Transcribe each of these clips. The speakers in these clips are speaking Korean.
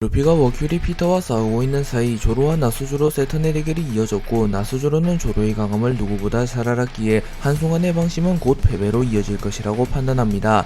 루피가 워큐리 피터와 싸우고 있는 사이 조로와 나수조로 세턴의 대결이 이어졌고, 나수조로는 조로의 강함을 누구보다 잘 알았기에 한순간의 방심은 곧 패배로 이어질 것이라고 판단합니다.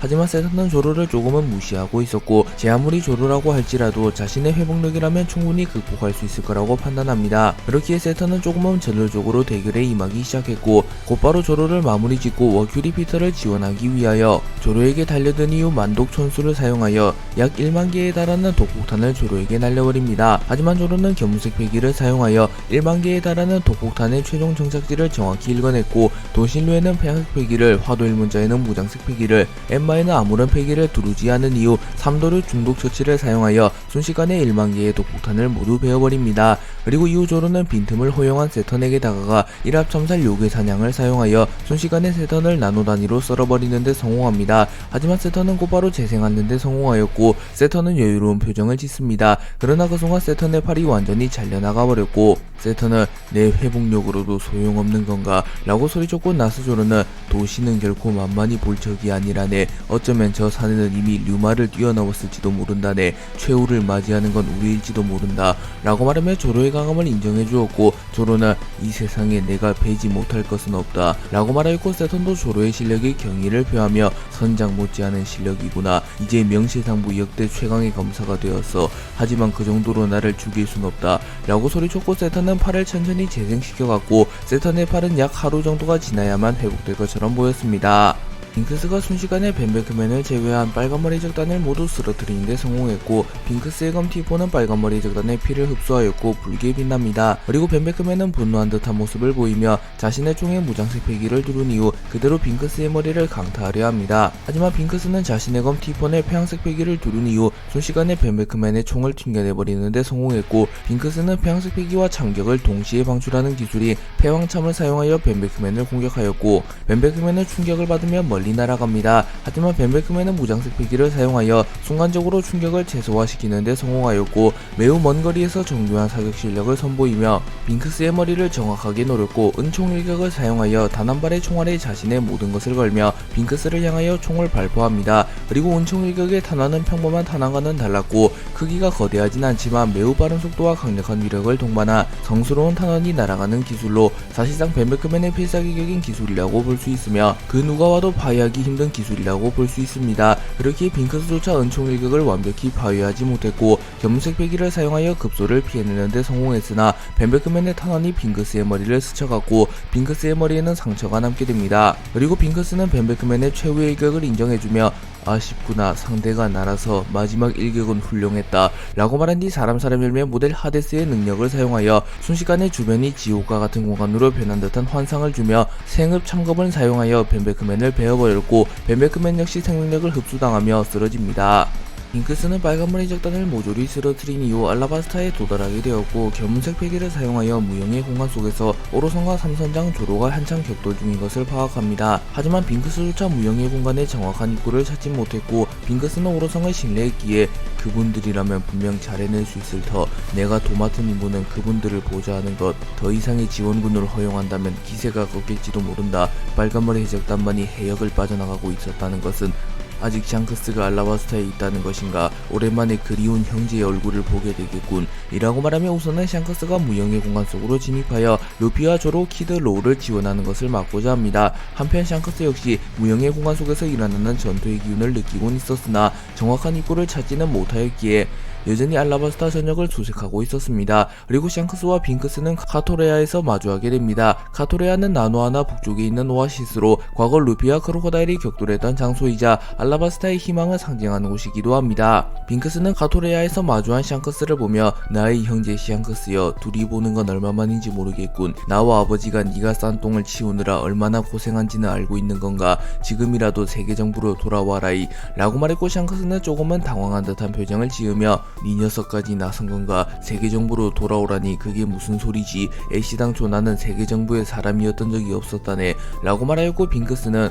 하지만 세턴은 조로를 조금은 무시하고 있었고, 제 아무리 조로라고 할지라도 자신의 회복력이라면 충분히 극복할 수 있을 거라고 판단합니다. 그렇기에 세턴은 조금은 전략적으로 대결에 임하기 시작했고, 곧바로 조로를 마무리 짓고 워큐리 피터를 지원하기 위하여 조로에게 달려든 이후 만독 천수를 사용하여 약 1만 개에 달하는 독폭탄을 조로에게 날려버립니다. 하지만 조로는 겸색 패기를 사용하여 1만 개에 달하는 독폭탄의 최종 정착지를 정확히 읽어냈고, 도신류에는 폐색 패기를, 화도일문자에는 무장색 패기를, 엠마에는 아무런 패기를 두르지 않은 이후 3도류 중독 처치를 사용하여 순식간에 1만 개의 독폭탄을 모두 베어버립니다. 그리고 이후 조로는 빈틈을 허용한 세턴에게 다가가 일합참살 요괴 사냥을 사용하여 순식간에 세턴을 나노 단위로 썰어버리는데 성공합니다. 하지만 세턴은 곧바로 재생하는데 성공하였고, 세턴은 여유로운 표정을 짓습니다. 그러나 그 순간 세턴의 팔이 완전히 잘려나가버렸고, 세턴은 내 회복력으로도 소용없는 건가? 라고 소리쳤고, 나스조로는 도시는 결코 만만히 볼 적이 아니라네. 어쩌면 저 사내는 이미 류마를 뛰어넘었을지도 모른다네. 최후를 맞이하는 건 우리일지도 모른다. 라고 말하며 조로의 강함을 인정해 주었고, 조로는 이 세상에 내가 배지 못할 것은 없다. 라고 말하였고, 세턴도 조로의 실력에 경의를 표하며 선장 못지않은 실력이구나. 이제 명실상부 역대 최강의 검사가 되었어. 하지만 그 정도로 나를 죽일 순 없다. 라고 소리쳤고, 세턴은 팔을 천천히 재생시켜갔고, 세턴의 팔은 약 하루 정도가 지나야만 회복될 것처럼 보였습니다. 빙크스가 순식간에 벤베크맨을 제외한 빨간머리 적단을 모두 쓰러뜨리는데 성공했고, 빙크스의 검 T4는 빨간머리 적단의 피를 흡수하였고 붉게 빛납니다. 그리고 벤베크맨은 분노한 듯한 모습을 보이며 자신의 총에 무장색 패기를 두른 이후 그대로 빙크스의 머리를 강타하려 합니다. 하지만 빙크스는 자신의 검 T4에 폐양색 패기를 두른 이후 순식간에 벤베크맨의 총을 튕겨내버리는데 성공했고, 빙크스는 폐양색 패기와 참격을 동시에 방출하는 기술인 폐왕참을 사용하여 벤베크맨을 공격하였고, 벤베크맨은 충격을 받으며 멀리 날아갑니다. 하지만 벤베크맨은 무장색 패기를 사용하여 순간적으로 충격을 최소화시키는데 성공하였고, 매우 먼 거리에서 정교한 사격 실력을 선보이며 빙크스의 머리를 정확하게 노렸고, 은총 일격을 사용하여 단 한 발의 총알에 자신의 모든 것을 걸며 빙크스를 향하여 총을 발포합니다. 그리고 은총 일격의 탄환은 평범한 탄환과는 달랐고, 크기가 거대하진 않지만 매우 빠른 속도와 강력한 위력을 동반한 성스러운 탄환이 날아가는 기술로 사실상 벤베크맨의 필살기격인 기술이라고 볼 수 있으며, 그 누가 와도 파괴하기 힘든 기술이라고 볼 수 있습니다. 그렇기에 빙크스조차 은총 일격을 완벽히 파괴하지 못했고, 겸색 패기를 사용하여 급소를 피해내는데 성공했으나 벤베크맨의 탄환이 빙크스의 머리를 스쳐갔고, 빙크스의 머리에는 상처가 남게 됩니다. 그리고 빙크스는 벤베크맨의 최후의 일격을 인정해주며 아쉽구나, 상대가 나라서 마지막 일격은 훌륭했다 라고 말한 뒤 사람 열매 모델 하데스의 능력을 사용하여 순식간에 주변이 지옥과 같은 공간으로 변한 듯한 환상을 주며 생흡 참검을 사용하여 벤베크맨을 베어버렸고, 벤베크맨 역시 생명력을 흡수당하며 쓰러집니다. 빙크스는 빨간머리 적단을 모조리 쓰러뜨린 이후 알라바스타에 도달하게 되었고, 겸색 패기를 사용하여 무형의 공간 속에서 오로선과 삼선장 조로가 한창 격돌 중인 것을 파악합니다. 하지만 빙크스조차 무형의 공간에 정확한 입구를 찾지 못했고, 빙크스는 오로성을 신뢰했기에 그분들이라면 분명 잘 해낼 수 있을 터, 내가 도맡은 임무는 그분들을 보좌하는 것, 더 이상의 지원군을 허용한다면 기세가 꺾일지도 모른다. 빨간머리 해적단만이 해역을 빠져나가고 있었다는 것은 아직 샹크스가 알라바스타에 있다는 것인가? 오랜만에 그리운 형제의 얼굴을 보게 되겠군. 이라고 말하며 우선은 샹크스가 무형의 공간 속으로 진입하여 루피와 조로, 키드, 로우를 지원하는 것을 막고자 합니다. 한편 샹크스 역시 무형의 공간 속에서 일어나는 전투의 기운을 느끼곤 있었으나 정확한 입구를 찾지는 못하였기에 여전히 알라바스타 전역을 수색하고 있었습니다. 그리고 샹크스와 빙크스는 카토레아에서 마주하게 됩니다. 카토레아는 나노아나 북쪽에 있는 오아시스로 과거 루피와 크로코다일이 격돌했던 장소이자 알라바스타의 희망을 상징하는 곳이기도 합니다. 빙크스는 카토레아에서 마주한 샹크스를 보며 나의 형제 샹크스여, 둘이 보는 건 얼마만인지 모르겠군. 나와 아버지가 네가 싼 똥을 치우느라 얼마나 고생한지는 알고 있는 건가? 지금이라도 세계정부로 돌아와라이 라고 말했고, 샹크스는 조금은 당황한 듯한 표정을 지으며 네 녀석까지 나선 건가? 세계정부로 돌아오라니 그게 무슨 소리지? 애시당초 나는 세계정부의 사람이었던 적이 없었다네 라고 말하였고, 빙크스는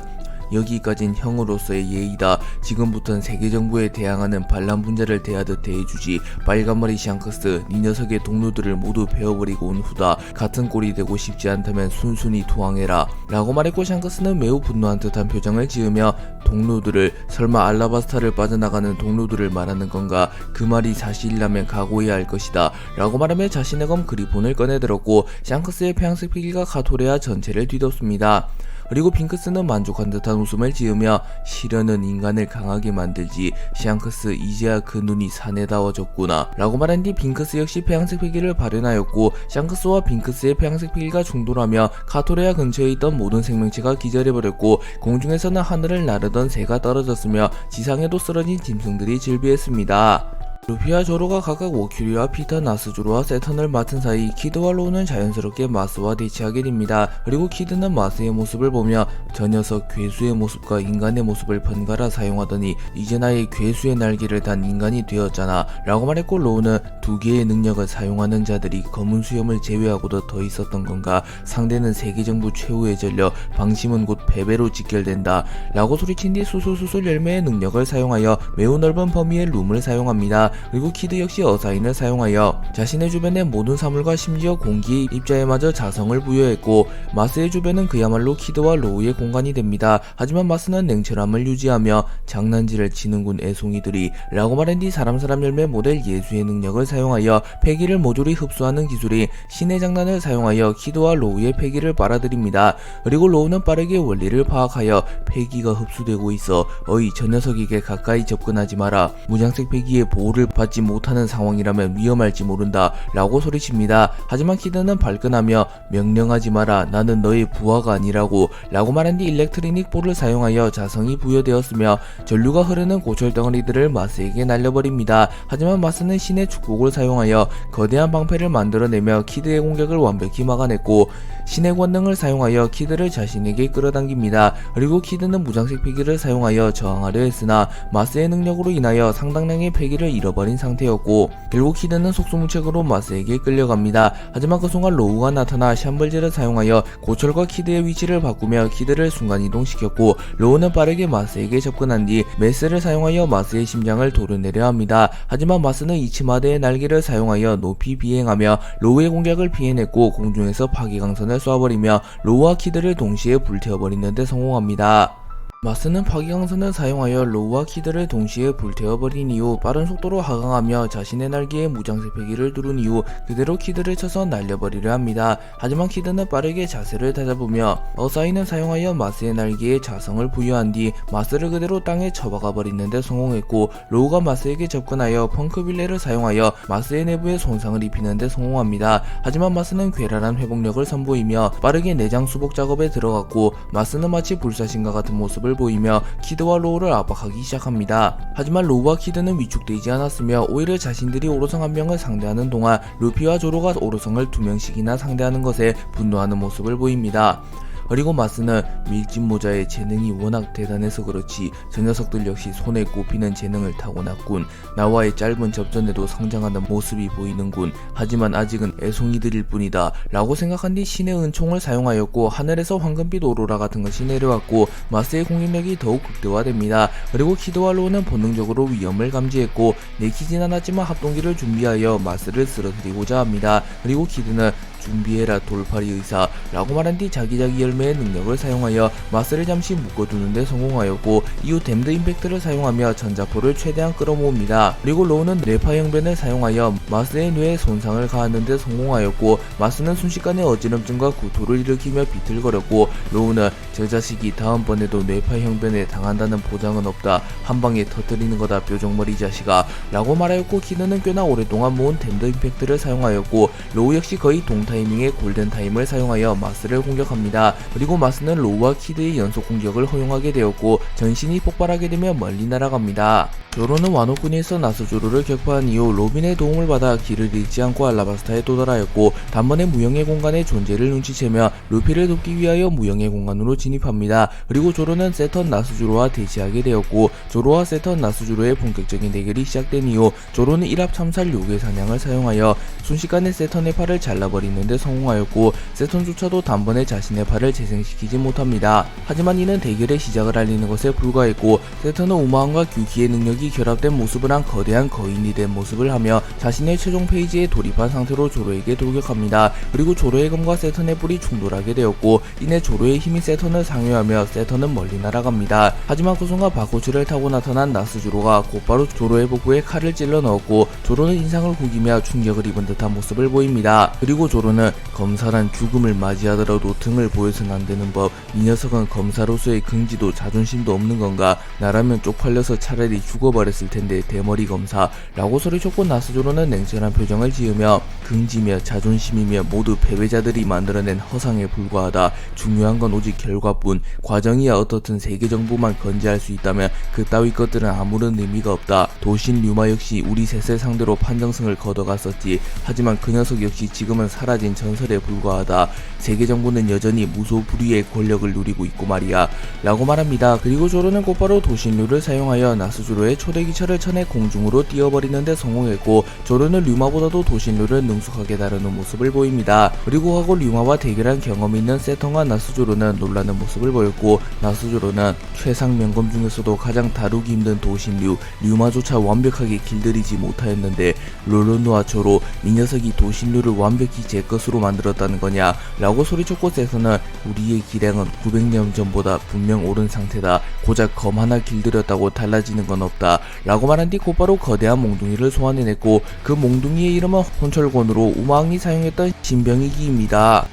여기까진 형으로서의 예의다. 지금부턴 세계 정부에 대항하는 반란 분자를 대하듯 대해주지. 빨간머리 샹크스, 네 녀석의 동료들을 모두 베어버리고 온 후다. 같은 꼴이 되고 싶지 않다면 순순히 투항해라 라고 말했고, 샹크스는 매우 분노한 듯한 표정을 지으며 동료들을, 설마 알라바스타를 빠져나가는 동료들을 말하는 건가? 그 말이 사실이라면 각오해야 할 것이다 라고 말하며 자신의 검 그리폰을 꺼내들었고, 샹크스의 폐양색 피기가 카토레아 전체를 뒤덮습니다. 그리고 빙크스는 만족한 듯한 웃음을 지으며 시련은 인간을 강하게 만들지. 샹크스, 이제야 그 눈이 사내다워졌구나 라고 말한 뒤 빙크스 역시 폐양색 피기를 발현하였고, 샹크스와 빙크스의 폐양색 피기가 충돌하며 카토레아 근처에 있던 모든 생명체가 기절해버렸고, 공중에서는 하늘을 나르던 새가 떨어졌으며 지상에도 쓰러진 짐승들이 질비했습니다. 루피와 조로가 각각 워큐리와 피터, 나스조로와 세턴을 맡은 사이 키드와 로우는 자연스럽게 마스와 대치하게 됩니다. 그리고 키드는 마스의 모습을 보며 저 녀석 괴수의 모습과 인간의 모습을 번갈아 사용하더니 이제 나의 괴수의 날개를 단 인간이 되었잖아 라고 말했고, 로우는 두 개의 능력을 사용하는 자들이 검은 수염을 제외하고도 더 있었던 건가? 상대는 세계정부 최후의 전력, 방심은 곧 패배로 직결된다 라고 소리친 뒤 수술수술 열매의 능력을 사용하여 매우 넓은 범위의 룸을 사용합니다. 그리고 키드 역시 어사인을 사용하여 자신의 주변의 모든 사물과 심지어 공기의 입자에마저 자성을 부여했고, 마스의 주변은 그야말로 키드와 로우의 공간이 됩니다. 하지만 마스는 냉철함을 유지하며 장난질을 치는군 애송이들이 라고 말한 뒤 사람 열매 모델 예수의 능력을 사용하여 폐기를 모조리 흡수하는 기술인 신의 장난을 사용하여 키드와 로우의 폐기를 빨아들입니다. 그리고 로우는 빠르게 원리를 파악하여 폐기가 흡수되고 있어. 어이, 저 녀석에게 가까이 접근하지 마라. 무장색 폐기의 보호를 받지 못하는 상황이라면 위험할지 모른다 라고 소리칩니다. 하지만 키드는 발끈하며 명령하지 마라. 나는 너의 부하가 아니라고 라고 말한 뒤 일렉트리닉 볼을 사용하여 자성이 부여되었으며 전류가 흐르는 고철 덩어리들을 마스에게 날려버립니다. 하지만 마스는 신의 축복을 사용하여 거대한 방패를 만들어내며 키드의 공격을 완벽히 막아냈고, 신의 권능을 사용하여 키드를 자신에게 끌어당깁니다. 그리고 키드는 무장색 폐기를 사용하여 저항하려 했으나 마스의 능력으로 인하여 상당량의 폐기를 잃어버린 상태였고, 결국 키드는 속수무책으로 마스에게 끌려갑니다. 하지만 그 순간 로우가 나타나 샴블제를 사용하여 고철과 키드의 위치를 바꾸며 키드를 순간이동시켰고, 로우는 빠르게 마스에게 접근한 뒤 메스를 사용하여 마스의 심장을 도려내려 합니다. 하지만 마스는 이치마대의 날개를 사용하여 높이 비행하며 로우의 공격을 피해냈고, 공중에서 파기강선을 쏴버리며 로우와 키드를 동시에 불태워버리는 데 성공합니다. 마스는 파기강선을 사용하여 로우와 키드를 동시에 불태워버린 이후 빠른 속도로 하강하며 자신의 날개에 무장색 폐기를 두른 이후 그대로 키드를 쳐서 날려버리려 합니다. 하지만 키드는 빠르게 자세를 다잡으며 어사인을 사용하여 마스의 날개에 자성을 부여한 뒤 마스를 그대로 땅에 쳐박아 버리는 데 성공했고, 로우가 마스에게 접근하여 펑크빌레를 사용하여 마스의 내부에 손상을 입히는 데 성공합니다. 하지만 마스는 괴랄한 회복력을 선보이며 빠르게 내장 수복 작업에 들어갔고, 마스는 마치 불사신과 같은 모습을 보이며 키드와 로우를 압박하기 시작합니다. 하지만 로우와 키드는 위축되지 않았으며 오히려 자신들이 오로성 한 명을 상대하는 동안 루피와 조로가 오로성을 2명씩이나 상대하는 것에 분노하는 모습을 보입니다. 그리고 마스는 밀짚 모자의 재능이 워낙 대단해서 그렇지 저 녀석들 역시 손에 꼽히는 재능을 타고났군. 나와의 짧은 접전에도 성장하는 모습이 보이는군. 하지만 아직은 애송이들일 뿐이다 라고 생각한 뒤 신의 은총을 사용하였고, 하늘에서 황금빛 오로라 같은 것이 내려왔고 마스의 공격력이 더욱 극대화됩니다. 그리고 키드와 로우는 본능적으로 위험을 감지했고 내키진 않았지만 합동기를 준비하여 마스를 쓰러뜨리고자 합니다. 그리고 키드는 준비해라 돌팔이 의사 라고 말한 뒤 자기자기 열매의 능력을 사용하여 마스를 잠시 묶어두는 데 성공하였고, 이후 댐드 임팩트를 사용하며 전자포를 최대한 끌어모읍니다. 그리고 로우는 뇌파 형변을 사용하여 마스의 뇌에 손상을 가하는 데 성공하였고, 마스는 순식간에 어지럼증과 구토를 일으키며 비틀거렸고, 로우는 저 자식이 다음번에도 뇌파 형변에 당한다는 보장은 없다. 한방에 터뜨리는 거다 뾰족머리 자식아 라고 말하였고, 키드는 꽤나 오랫동안 모은 댐드 임팩트를 사용하였고, 로우 역시 거의 동타이밍의 골든타임을 사용하여 마스를 공격합니다. 그리고 마스는 로우와 키드의 연속 공격을 허용하게 되었고 전신이 폭발하게 되며 멀리 날아갑니다. 조로는 와노쿠니에서 나스조로를 격파한 이후 로빈의 도움을 받아 길을 잃지 않고 알라바스타에 도달하였고 단번에 무형의 공간의 존재를 눈치채며 루피를 돕기 위하여 무형의 공간으로 진입합니다. 그리고 조로는 세턴 나스조로와 대치하게 되었고 조로와 세턴 나스조로의 본격적인 대결이 시작된 이후 조로는 일합 참살 요괴 사냥을 사용하여 순식간에 세턴의 팔을 잘라버리는 데 성공하였고 세턴조차도 단번에 자신의 팔을 재생시키지 못합니다. 하지만 이는 대결의 시작을 알리는 것에 불과했고 세턴은 우마함과 규키의 능력이 결합된 모습을 한 거대한 거인이 된 모습을 하며 자신의 최종 페이지에 돌입한 상태로 조로에게 돌격합니다. 그리고 조로의 검과 세턴의 뿔이 충돌하게 되었고 이내 조로의 힘이 세턴을 상회하며 세턴은 멀리 날아갑니다. 하지만 그 순간 바코츠를 타고 나타난 나스조로가 곧바로 조로의 복부에 칼을 찔러 넣었고 조로는 인상을 구기며 충격을 입은 듯한 모습을 보입니다. 그리고 조로는 검사란 죽음을 맞이하더라도 등을 보여서는 안 되는 법, 이 녀석은 검사로서의 긍지도 자존심도 없는 건가, 나라면 쪽팔려서 차라리 죽어버렸을 텐데 대머리 검사 라고 소리쳤고 나스조로는 냉철한 표정을 지으며 긍지며 자존심이며 모두 패배자들이 만들어낸 허상에 불과하다. 중요한 건 오직 결과뿐. 과정이야 어떻든 세계 정부만 건재할 수 있다면 그따위 것들은 아무런 의미가 없다. 도신 류마 역시 우리 셋을 상대로 판정승을 거둬갔었지. 하지만 그 녀석 역시 지금은 사라진 전설에 불과하다. 세계 정부는 여전히 무소불위의 권력을 누리고 있고 말이야 라고 말합니다. 그리고 조로는 곧바로 도신류를 사용하여 나스조로의 초대기차를 쳐내 공중으로 띄워버리는데 성공했고 조로는 류마보다도 도신류를 능숙하게 다루는 모습을 보입니다. 그리고 하고 류마와 대결한 경험이 있는 세턴과 나스조로는 놀라는 모습을 보였고 나스조로는 최상 명검 중에서도 가장 다루기 힘든 도신류 류마조차 완벽하게 길들이지 못하였는데 롤로누아 조로, 이 녀석이 도신류를 완벽히 제 것으로 만들었다는 거냐 라고 소리쳤고 세턴은 우리의 기량은 900년 전보다 분명 오른 상태다. 고작 검 하나 길들였다고 달라지는 건 없다 라고 말한 뒤 곧바로 거대한 몽둥이를 소환해냈고 그 몽둥이의 이름은 혼철곤으로 우마왕이 사용했던 신병이기입니다.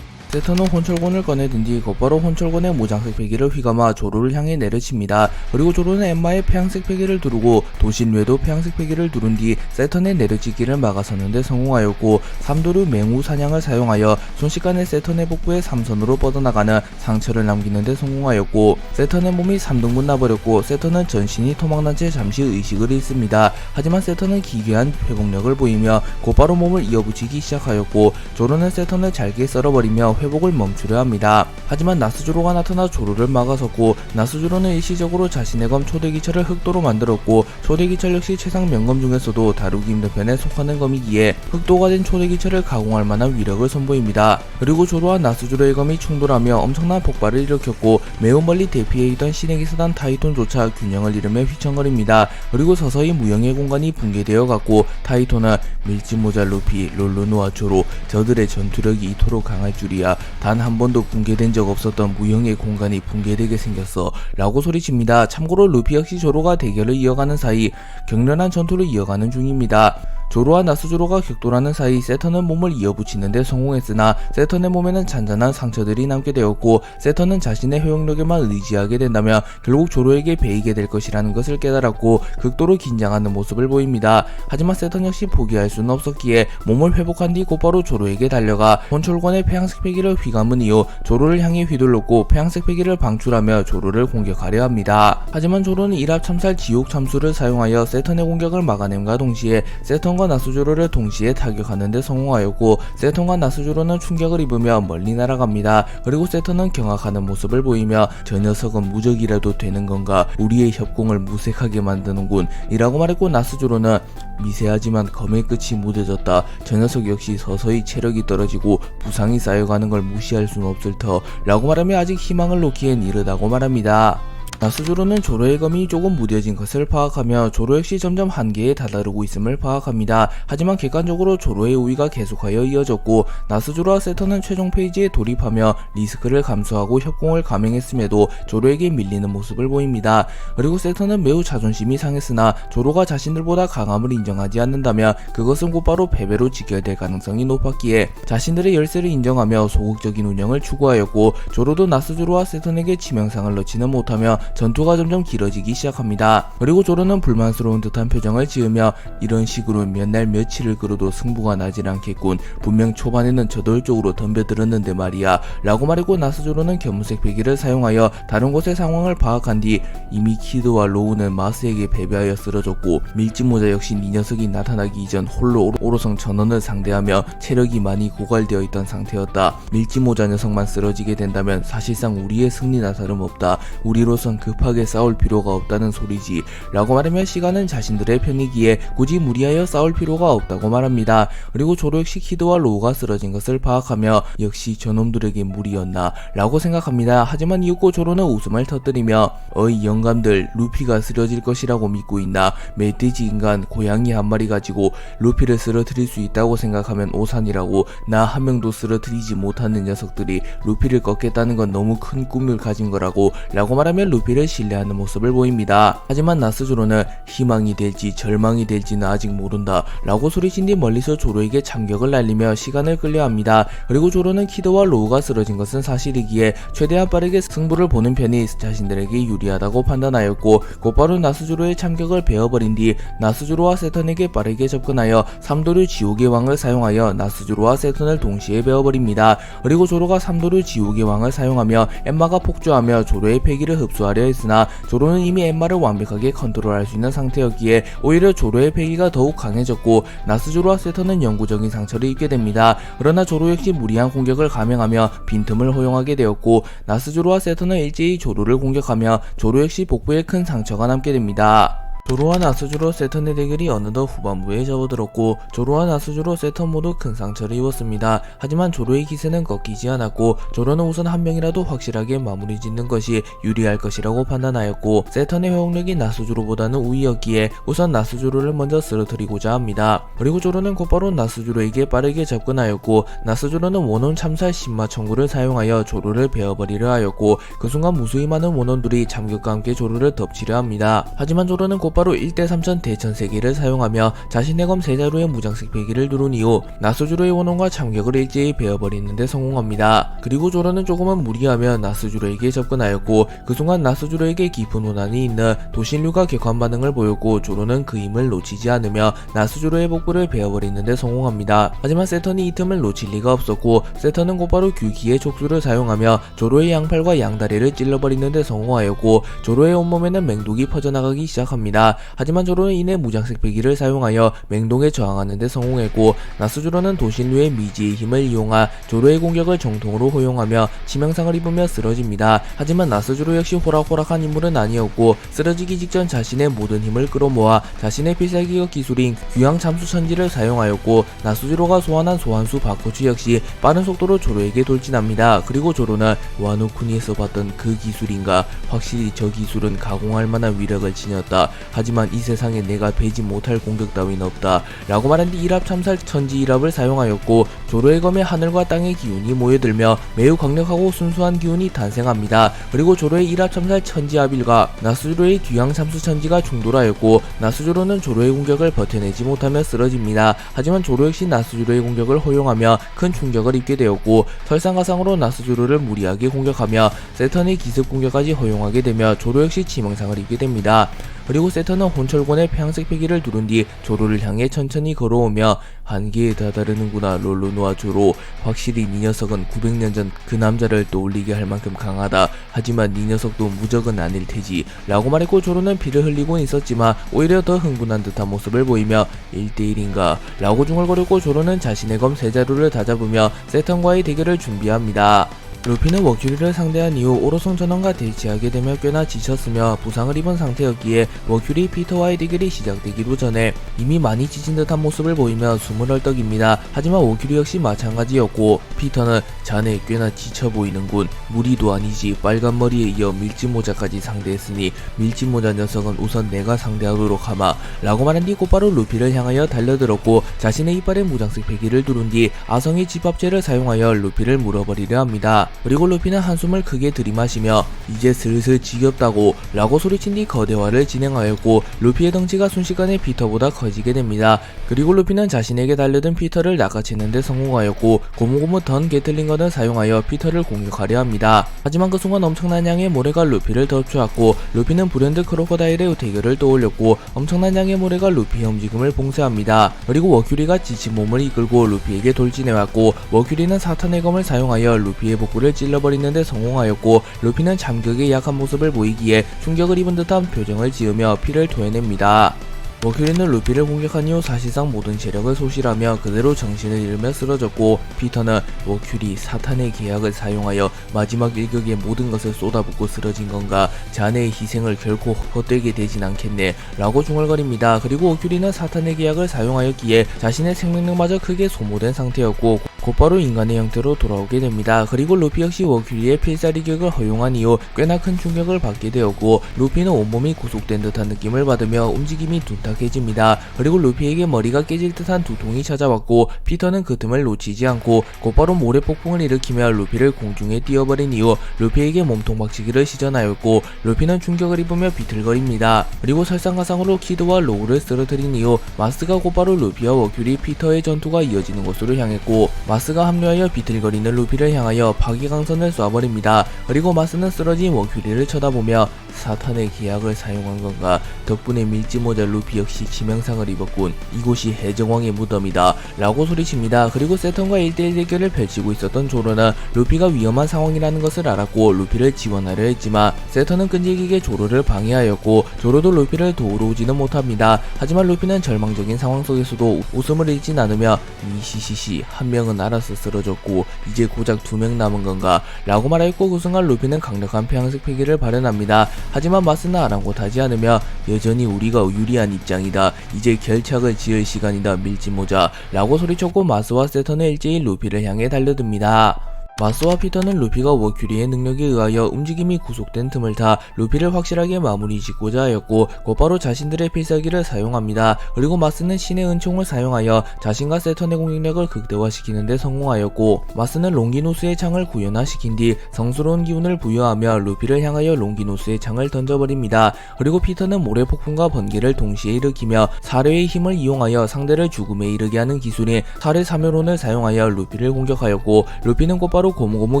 세턴은 혼철곤을 꺼내든 뒤 곧바로 혼철곤의 무장색 베개를 휘감아 조로를 향해 내려칩니다. 그리고 조로는 엠마의 폐양색 베개를 두르고 도신류에도 폐양색 베개를 두른 뒤 세턴의 내려치기를 막아서는데 성공하였고 삼도류 맹우 사냥을 사용하여 순식간에 세턴의 복부에 삼선으로 뻗어나가는 상처를 남기는데 성공하였고 세턴의 몸이 3등분 나버렸고 세턴은 전신이 토막난 채 잠시 의식을 잃습니다. 하지만 세턴은 기괴한 회복력을 보이며 곧바로 몸을 이어붙이기 시작하였고 조로는 세턴을 잘게 썰어버리며 회복을 멈추려 합니다. 하지만 나스조로가 나타나 조로를 막아섰고 나스조로는 일시적으로 자신의 검 초대기철을 흑도로 만들었고 초대기철 역시 최상 명검 중에서도 다루기 힘든 편에 속하는 검이기에 흑도가 된 초대기철을 가공할 만한 위력을 선보입니다. 그리고 조로와 나스조로의 검이 충돌하며 엄청난 폭발을 일으켰고 매우 멀리 대피해 있던 신에게 서단 타이톤조차 균형을 잃으며 휘청거립니다. 그리고 서서히 무형의 공간이 붕괴되어 갔고 타이톤은 밀짚모자 루피, 롤로누아 조로, 저들의 전투력이 이토록 강할 줄이야. 단 한 번도 붕괴된 적 없었던 무형의 공간이 붕괴되게 생겼어 라고 소리칩니다. 참고로 루피 역시 조로가 대결을 이어가는 사이 격렬한 전투를 이어가는 중입니다. 조로와 나스조로가 격돌하는 사이 세턴은 몸을 이어붙이는데 성공했으나 세턴의 몸에는 잔잔한 상처들이 남게 되었고 세턴은 자신의 회복력에만 의지하게 된다면 결국 조로에게 베이게 될 것이라는 것을 깨달았고 극도로 긴장하는 모습을 보입니다. 하지만 세턴 역시 포기할 수는 없었기에 몸을 회복한 뒤 곧바로 조로에게 달려가 혼철권의 폐양색 패기를 휘감은 이후 조로를 향해 휘둘렀고 폐양색 패기를 방출하며 조로를 공격하려 합니다. 하지만 조로는 일합 참살 지옥 참수를 사용하여 세턴의 공격을 막아냄과 동시에 세턴과 나스조로를 동시에 타격하는 데 성공하였고 세턴과 나스조로는 충격을 입으며 멀리 날아갑니다. 그리고 세턴은 경악하는 모습을 보이며 저 녀석은 무적이라도 되는 건가, 우리의 협공을 무색하게 만드는군 이라고 말했고 나스조로는 미세하지만 검의 끝이 무뎌졌다. 저 녀석 역시 서서히 체력이 떨어지고 부상이 쌓여가는 걸 무시할 수는 없을 터 라고 말하며 아직 희망을 놓기엔 이르다고 말합니다. 나스조로는 조로의 검이 조금 무뎌진 것을 파악하며 조로 역시 점점 한계에 다다르고 있음을 파악합니다. 하지만 객관적으로 조로의 우위가 계속하여 이어졌고 나스조로와 세턴은 최종 페이지에 돌입하며 리스크를 감수하고 협공을 감행했음에도 조로에게 밀리는 모습을 보입니다. 그리고 세턴은 매우 자존심이 상했으나 조로가 자신들보다 강함을 인정하지 않는다면 그것은 곧바로 패배로 직결될 가능성이 높았기에 자신들의 열세를 인정하며 소극적인 운영을 추구하였고 조로도 나스조로와 세턴에게 치명상을 넣지는 못하며 전투가 점점 길어지기 시작합니다. 그리고 조로는 불만스러운 듯한 표정을 지으며 이런 식으로 몇 날 며칠을 끌어도 승부가 나질 않겠군. 분명 초반에는 저돌적으로 덤벼들었는데 말이야 라고 말했고, 나스조로는 견문색 배기를 사용하여 다른 곳의 상황을 파악한 뒤 이미 키드와 로우는 마스에게 패배하여 쓰러졌고, 밀짚모자 역시 이 녀석이 나타나기 이전 홀로 오로성 전원을 상대하며 체력이 많이 고갈되어 있던 상태였다. 밀짚모자 녀석만 쓰러지게 된다면 사실상 우리의 승리나 다름없다. 우리로선 급하게 싸울 필요가 없다는 소리지 라고 말하며 시간은 자신들의 편이기에 굳이 무리하여 싸울 필요가 없다고 말합니다. 그리고 조로 역시 키드와 로우가 쓰러진 것을 파악하며 역시 저놈들에게 무리였나 라고 생각합니다. 하지만 이윽고 조로는 웃음을 터뜨리며 어이 영감들, 루피가 쓰러질 것이라고 믿고 있나? 멧돼지 인간 고양이 한 마리 가지고 루피를 쓰러뜨릴 수 있다고 생각하면 오산이라고. 나 한 명도 쓰러뜨리지 못하는 녀석들이 루피를 꺾겠다는 건 너무 큰 꿈을 가진 거라고 라고 말하며 루피를 신뢰하는 모습을 보입니다. 하지만 나스조로는 희망이 될지 절망이 될지는 아직 모른다 라고 소리친 뒤 멀리서 조로에게 참격을 날리며 시간을 끌려합니다. 그리고 조로는 키드와 로우가 쓰러진 것은 사실이기에 최대한 빠르게 승부를 보는 편이 자신들에게 유리하다고 판단하였고, 곧바로 나스조로의 참격을 베어버린 뒤 나스조로와 세턴에게 빠르게 접근하여 삼도류 지옥의 왕을 사용하여 나스조로와 세턴을 동시에 베어버립니다. 그리고 조로가 삼도류 지옥의 왕을 사용하며 엠마가 폭주하며 조로의 패기를 흡수하려 했으나 조로는 이미 엠마를 완벽하게 컨트롤할 수 있는 상태였기에 오히려 조로의 패기가 더욱 강해졌고, 나스조로와 세턴은 영구적인 상처를 입게 됩니다. 그러나 조로 역시 무리한 공격을 감행하며 빈틈을 허용하게 되었고, 나스조로와 세턴은 일제히 조로를 공격하며 조로 역시 복부에 큰 상처가 남게 됩니다. 조로와 나스조로 세턴의 대결이 어느덧 후반부에 접어들었고, 조로와 나스조로 세턴 모두 큰 상처를 입었습니다. 하지만 조로의 기세는 꺾이지 않았고, 조로는 우선 한 명이라도 확실하게 마무리 짓는 것이 유리할 것이라고 판단하였고, 세턴의 회복력이 나스조로보다는 우위였기에 우선 나스조로를 먼저 쓰러뜨리고자 합니다. 그리고 조로는 곧바로 나스조로에게 빠르게 접근하였고, 나스조로는 원혼 참살 신마 청구를 사용하여 조로를 베어버리려 하였고, 그 순간 무수히 많은 원혼들이 참격과 함께 조로를 덮치려 합니다. 하지만 조로는 곧바로 1대3000 대천세기를 사용하며 자신의 검 세자루의 무장색 배기를 누른 이후 나스조로의 원혼과 참격을 일제히 베어버리는 데 성공합니다. 그리고 조로는 조금은 무리하며 나스조로에게 접근하였고, 그 순간 나스조로에게 깊은 원한이 있는 도신류가 격한 반응을 보였고, 조로는 그 힘을 놓치지 않으며 나스조로의 복부를 베어버리는 데 성공합니다. 하지만 세턴이 이 틈을 놓칠 리가 없었고, 세턴은 곧바로 규기의 촉수를 사용하며 조로의 양팔과 양다리를 찔러버리는 데 성공하였고, 조로의 온몸에는 맹독이 퍼져나가기 시작합니다. 하지만 조로는 이내 무장색 배기를 사용하여 맹독에 저항하는 데 성공했고, 나스조로는 도신류의 미지의 힘을 이용하 조로의 공격을 정통으로 허용하며 치명상을 입으며 쓰러집니다. 하지만 나스조로 역시 호락호락한 인물은 아니었고, 쓰러지기 직전 자신의 모든 힘을 끌어모아 자신의 필살기격 기술인 귀황참수천지를 사용하였고, 나스조로가 소환한 소환수 바코츠 역시 빠른 속도로 조로에게 돌진합니다. 그리고 조로는 와노쿠니에서 봤던 그 기술인가? 확실히 저 기술은 가공할 만한 위력을 지녔다. 하지만 이 세상에 내가 배지 못할 공격 따윈 없다 라고 말한 뒤 일합 참살 천지 일합을 사용하였고, 조로의 검에 하늘과 땅의 기운이 모여들며 매우 강력하고 순수한 기운이 탄생합니다. 그리고 조로의 일합 참살 천지 아빌과 나스조로의 귀황 참수 천지가 충돌하였고, 나스조로는 조로의 공격을 버텨내지 못하며 쓰러집니다. 하지만 조로 역시 나스조로의 공격을 허용하며 큰 충격을 입게 되었고, 설상가상으로 나스조로를 무리하게 공격하며 세턴의 기습 공격까지 허용하게 되며 조로 역시 치명상을 입게 됩니다. 그리고 세턴은 혼철곤의 폐양색 패기를 누른 뒤 조로를 향해 천천히 걸어오며 한계에 다다르는구나 롤로노아 조로. 확실히 네 녀석은 900년 전 그 남자를 떠올리게 할 만큼 강하다. 하지만 네 녀석도 무적은 아닐 테지 라고 말했고, 조로는 피를 흘리고 있었지만 오히려 더 흥분한 듯한 모습을 보이며 1대1인가 라고 중얼거렸고, 조로는 자신의 검 세자루를 다잡으며 세턴과의 대결을 준비합니다. 루피는 워큐리를 상대한 이후 오로성 전원과 대치하게 되며 꽤나 지쳤으며 부상을 입은 상태였기에 워큐리 피터와의 대결이 시작되기도 전에 이미 많이 지친 듯한 모습을 보이며 숨을 헐떡입니다. 하지만 워큐리 역시 마찬가지였고, 피터는 자네 꽤나 지쳐 보이는군. 무리도 아니지. 빨간 머리에 이어 밀짚모자까지 상대했으니 밀짚모자 녀석은 우선 내가 상대하도록 하마 라고 말한 뒤 곧바로 루피를 향하여 달려들었고, 자신의 이빨에 무장색 패기를 두른 뒤 아성의 집합체를 사용하여 루피를 물어버리려 합니다. 그리고 루피는 한숨을 크게 들이마시며 이제 슬슬 지겹다고 라고 소리친 뒤 거대화를 진행하였고 루피의 덩치가 순식간에 피터보다 커지게 됩니다. 그리고 루피는 자신에게 달려든 피터를 낚아채는 데 성공하였고 고무고무 던 게틀링건을 사용하여 피터를 공격하려 합니다. 하지만 그 순간 엄청난 양의 모래가 루피를 덮쳐왔고 루피는 브랜드 크로커다일의 대결을 떠올렸고 엄청난 양의 모래가 루피의 움직임을 봉쇄합니다. 그리고 워큐리가 지친 몸을 이끌고 루피에게 돌진해왔고 워큐리는 사탄의 검을 사용하여 루피의 복부를 찔러버리는 데 성공하였고 루피는 참격에 약한 모습을 보이기에 충격을 입은 듯한 표정을 지으며 피를 토해냅니다. 워큐리는 루피를 공격한 이후 사실상 모든 체력을 소실하며 그대로 정신을 잃으며 쓰러졌고 피터는 워큐리 사탄의 계약을 사용하여 마지막 일격에 모든 것을 쏟아붓고 쓰러진 건가, 자네의 희생을 결코 헛되게 되진 않겠네 라고 중얼거립니다. 그리고 워큐리는 사탄의 계약을 사용하였기에 자신의 생명력마저 크게 소모된 상태였고 곧바로 인간의 형태로 돌아오게 됩니다. 그리고 루피 역시 워큐리의 필살이격을 허용한 이후 꽤나 큰 충격을 받게 되었고 루피는 온몸이 구속된 듯한 느낌을 받으며 움직임이 둔탁해집니다. 그리고 루피에게 머리가 깨질 듯한 두통이 찾아왔고 피터는 그 틈을 놓치지 않고 곧바로 모래 폭풍을 일으키며 루피를 공중에 띄워버린 이후 루피에게 몸통 박치기를 시전하였고 루피는 충격을 입으며 비틀거립니다. 그리고 설상가상으로 키드와 로우를 쓰러뜨린 이후 마스가 곧바로 루피와 워큐리 피터의 전투가 이어지는 곳으로 향했고 마스가 합류하여 비틀거리는 루피를 향하여 파기강선을 쏴버립니다. 그리고 마스는 쓰러진 워큐리를 쳐다보며 사탄의 계약을 사용한 건가, 덕분에 밀지모자 루피 역시 치명상을 입었군, 이곳이 해적왕의 무덤이다 라고 소리칩니다. 그리고 세턴과 1대1 대결을 펼치고 있었던 조로는 루피가 위험한 상황이라는 것을 알았고 루피를 지원하려 했지만 세턴은 끈질기게 조로를 방해하였고 조로도 루피를 도우러 오지는 못합니다. 하지만 루피는 절망적인 상황 속에서도 웃음을 잃진 않으며 미시시시 한 명은 알아서 쓰러졌고 이제 고작 2명 남은 건가 라고 말하였고 그 순간 루피는 강력한 폐양색 패기를 발현합니다. 하지만 마스는 아랑곳하지 않으며 여전히 우리가 유리한 입장이다, 이제 결착을 지을 시간이다 밀지모자 라고 소리쳤고 마스와 세턴은 일제히 루피를 향해 달려듭니다. 마스와 피터는 루피가 워큐리의 능력에 의하여 움직임이 구속된 틈을 타 루피를 확실하게 마무리 짓고자 하였고 곧바로 자신들의 필살기를 사용합니다. 그리고 마스는 신의 은총을 사용하여 자신과 세턴의 공격력을 극대화시키는 데 성공하였고 마스는 롱기노스의 창을 구현화시킨 뒤 성스러운 기운을 부여하며 루피를 향하여 롱기노스의 창을 던져버립니다. 그리고 피터는 모래폭풍과 번개를 동시에 일으키며 사례의 힘을 이용하여 상대를 죽음에 이르게 하는 기술인 사례 사멸혼을 사용하여 루피를 공격하였고 루피는 곧바로 고무고무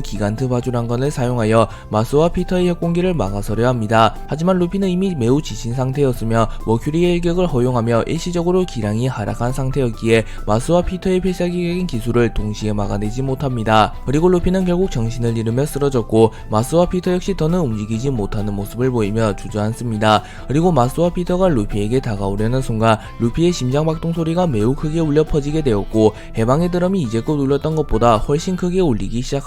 기간트 바주란건을 사용하여 마스와 피터의 역공기를 막아서려 합니다. 하지만 루피는 이미 매우 지친 상태였으며 머큐리의 일격을 허용하며 일시적으로 기량이 하락한 상태였기에 마스와 피터의 필살기격인 기술을 동시에 막아내지 못합니다. 그리고 루피는 결국 정신을 잃으며 쓰러졌고 마스와 피터 역시 더는 움직이지 못하는 모습을 보이며 주저앉습니다. 그리고 마스와 피터가 루피에게 다가오려는 순간 루피의 심장박동 소리가 매우 크게 울려 퍼지게 되었고 해방의 드럼이 이제껏 울렸던 것보다 훨씬 크게 울리기 시작합니다.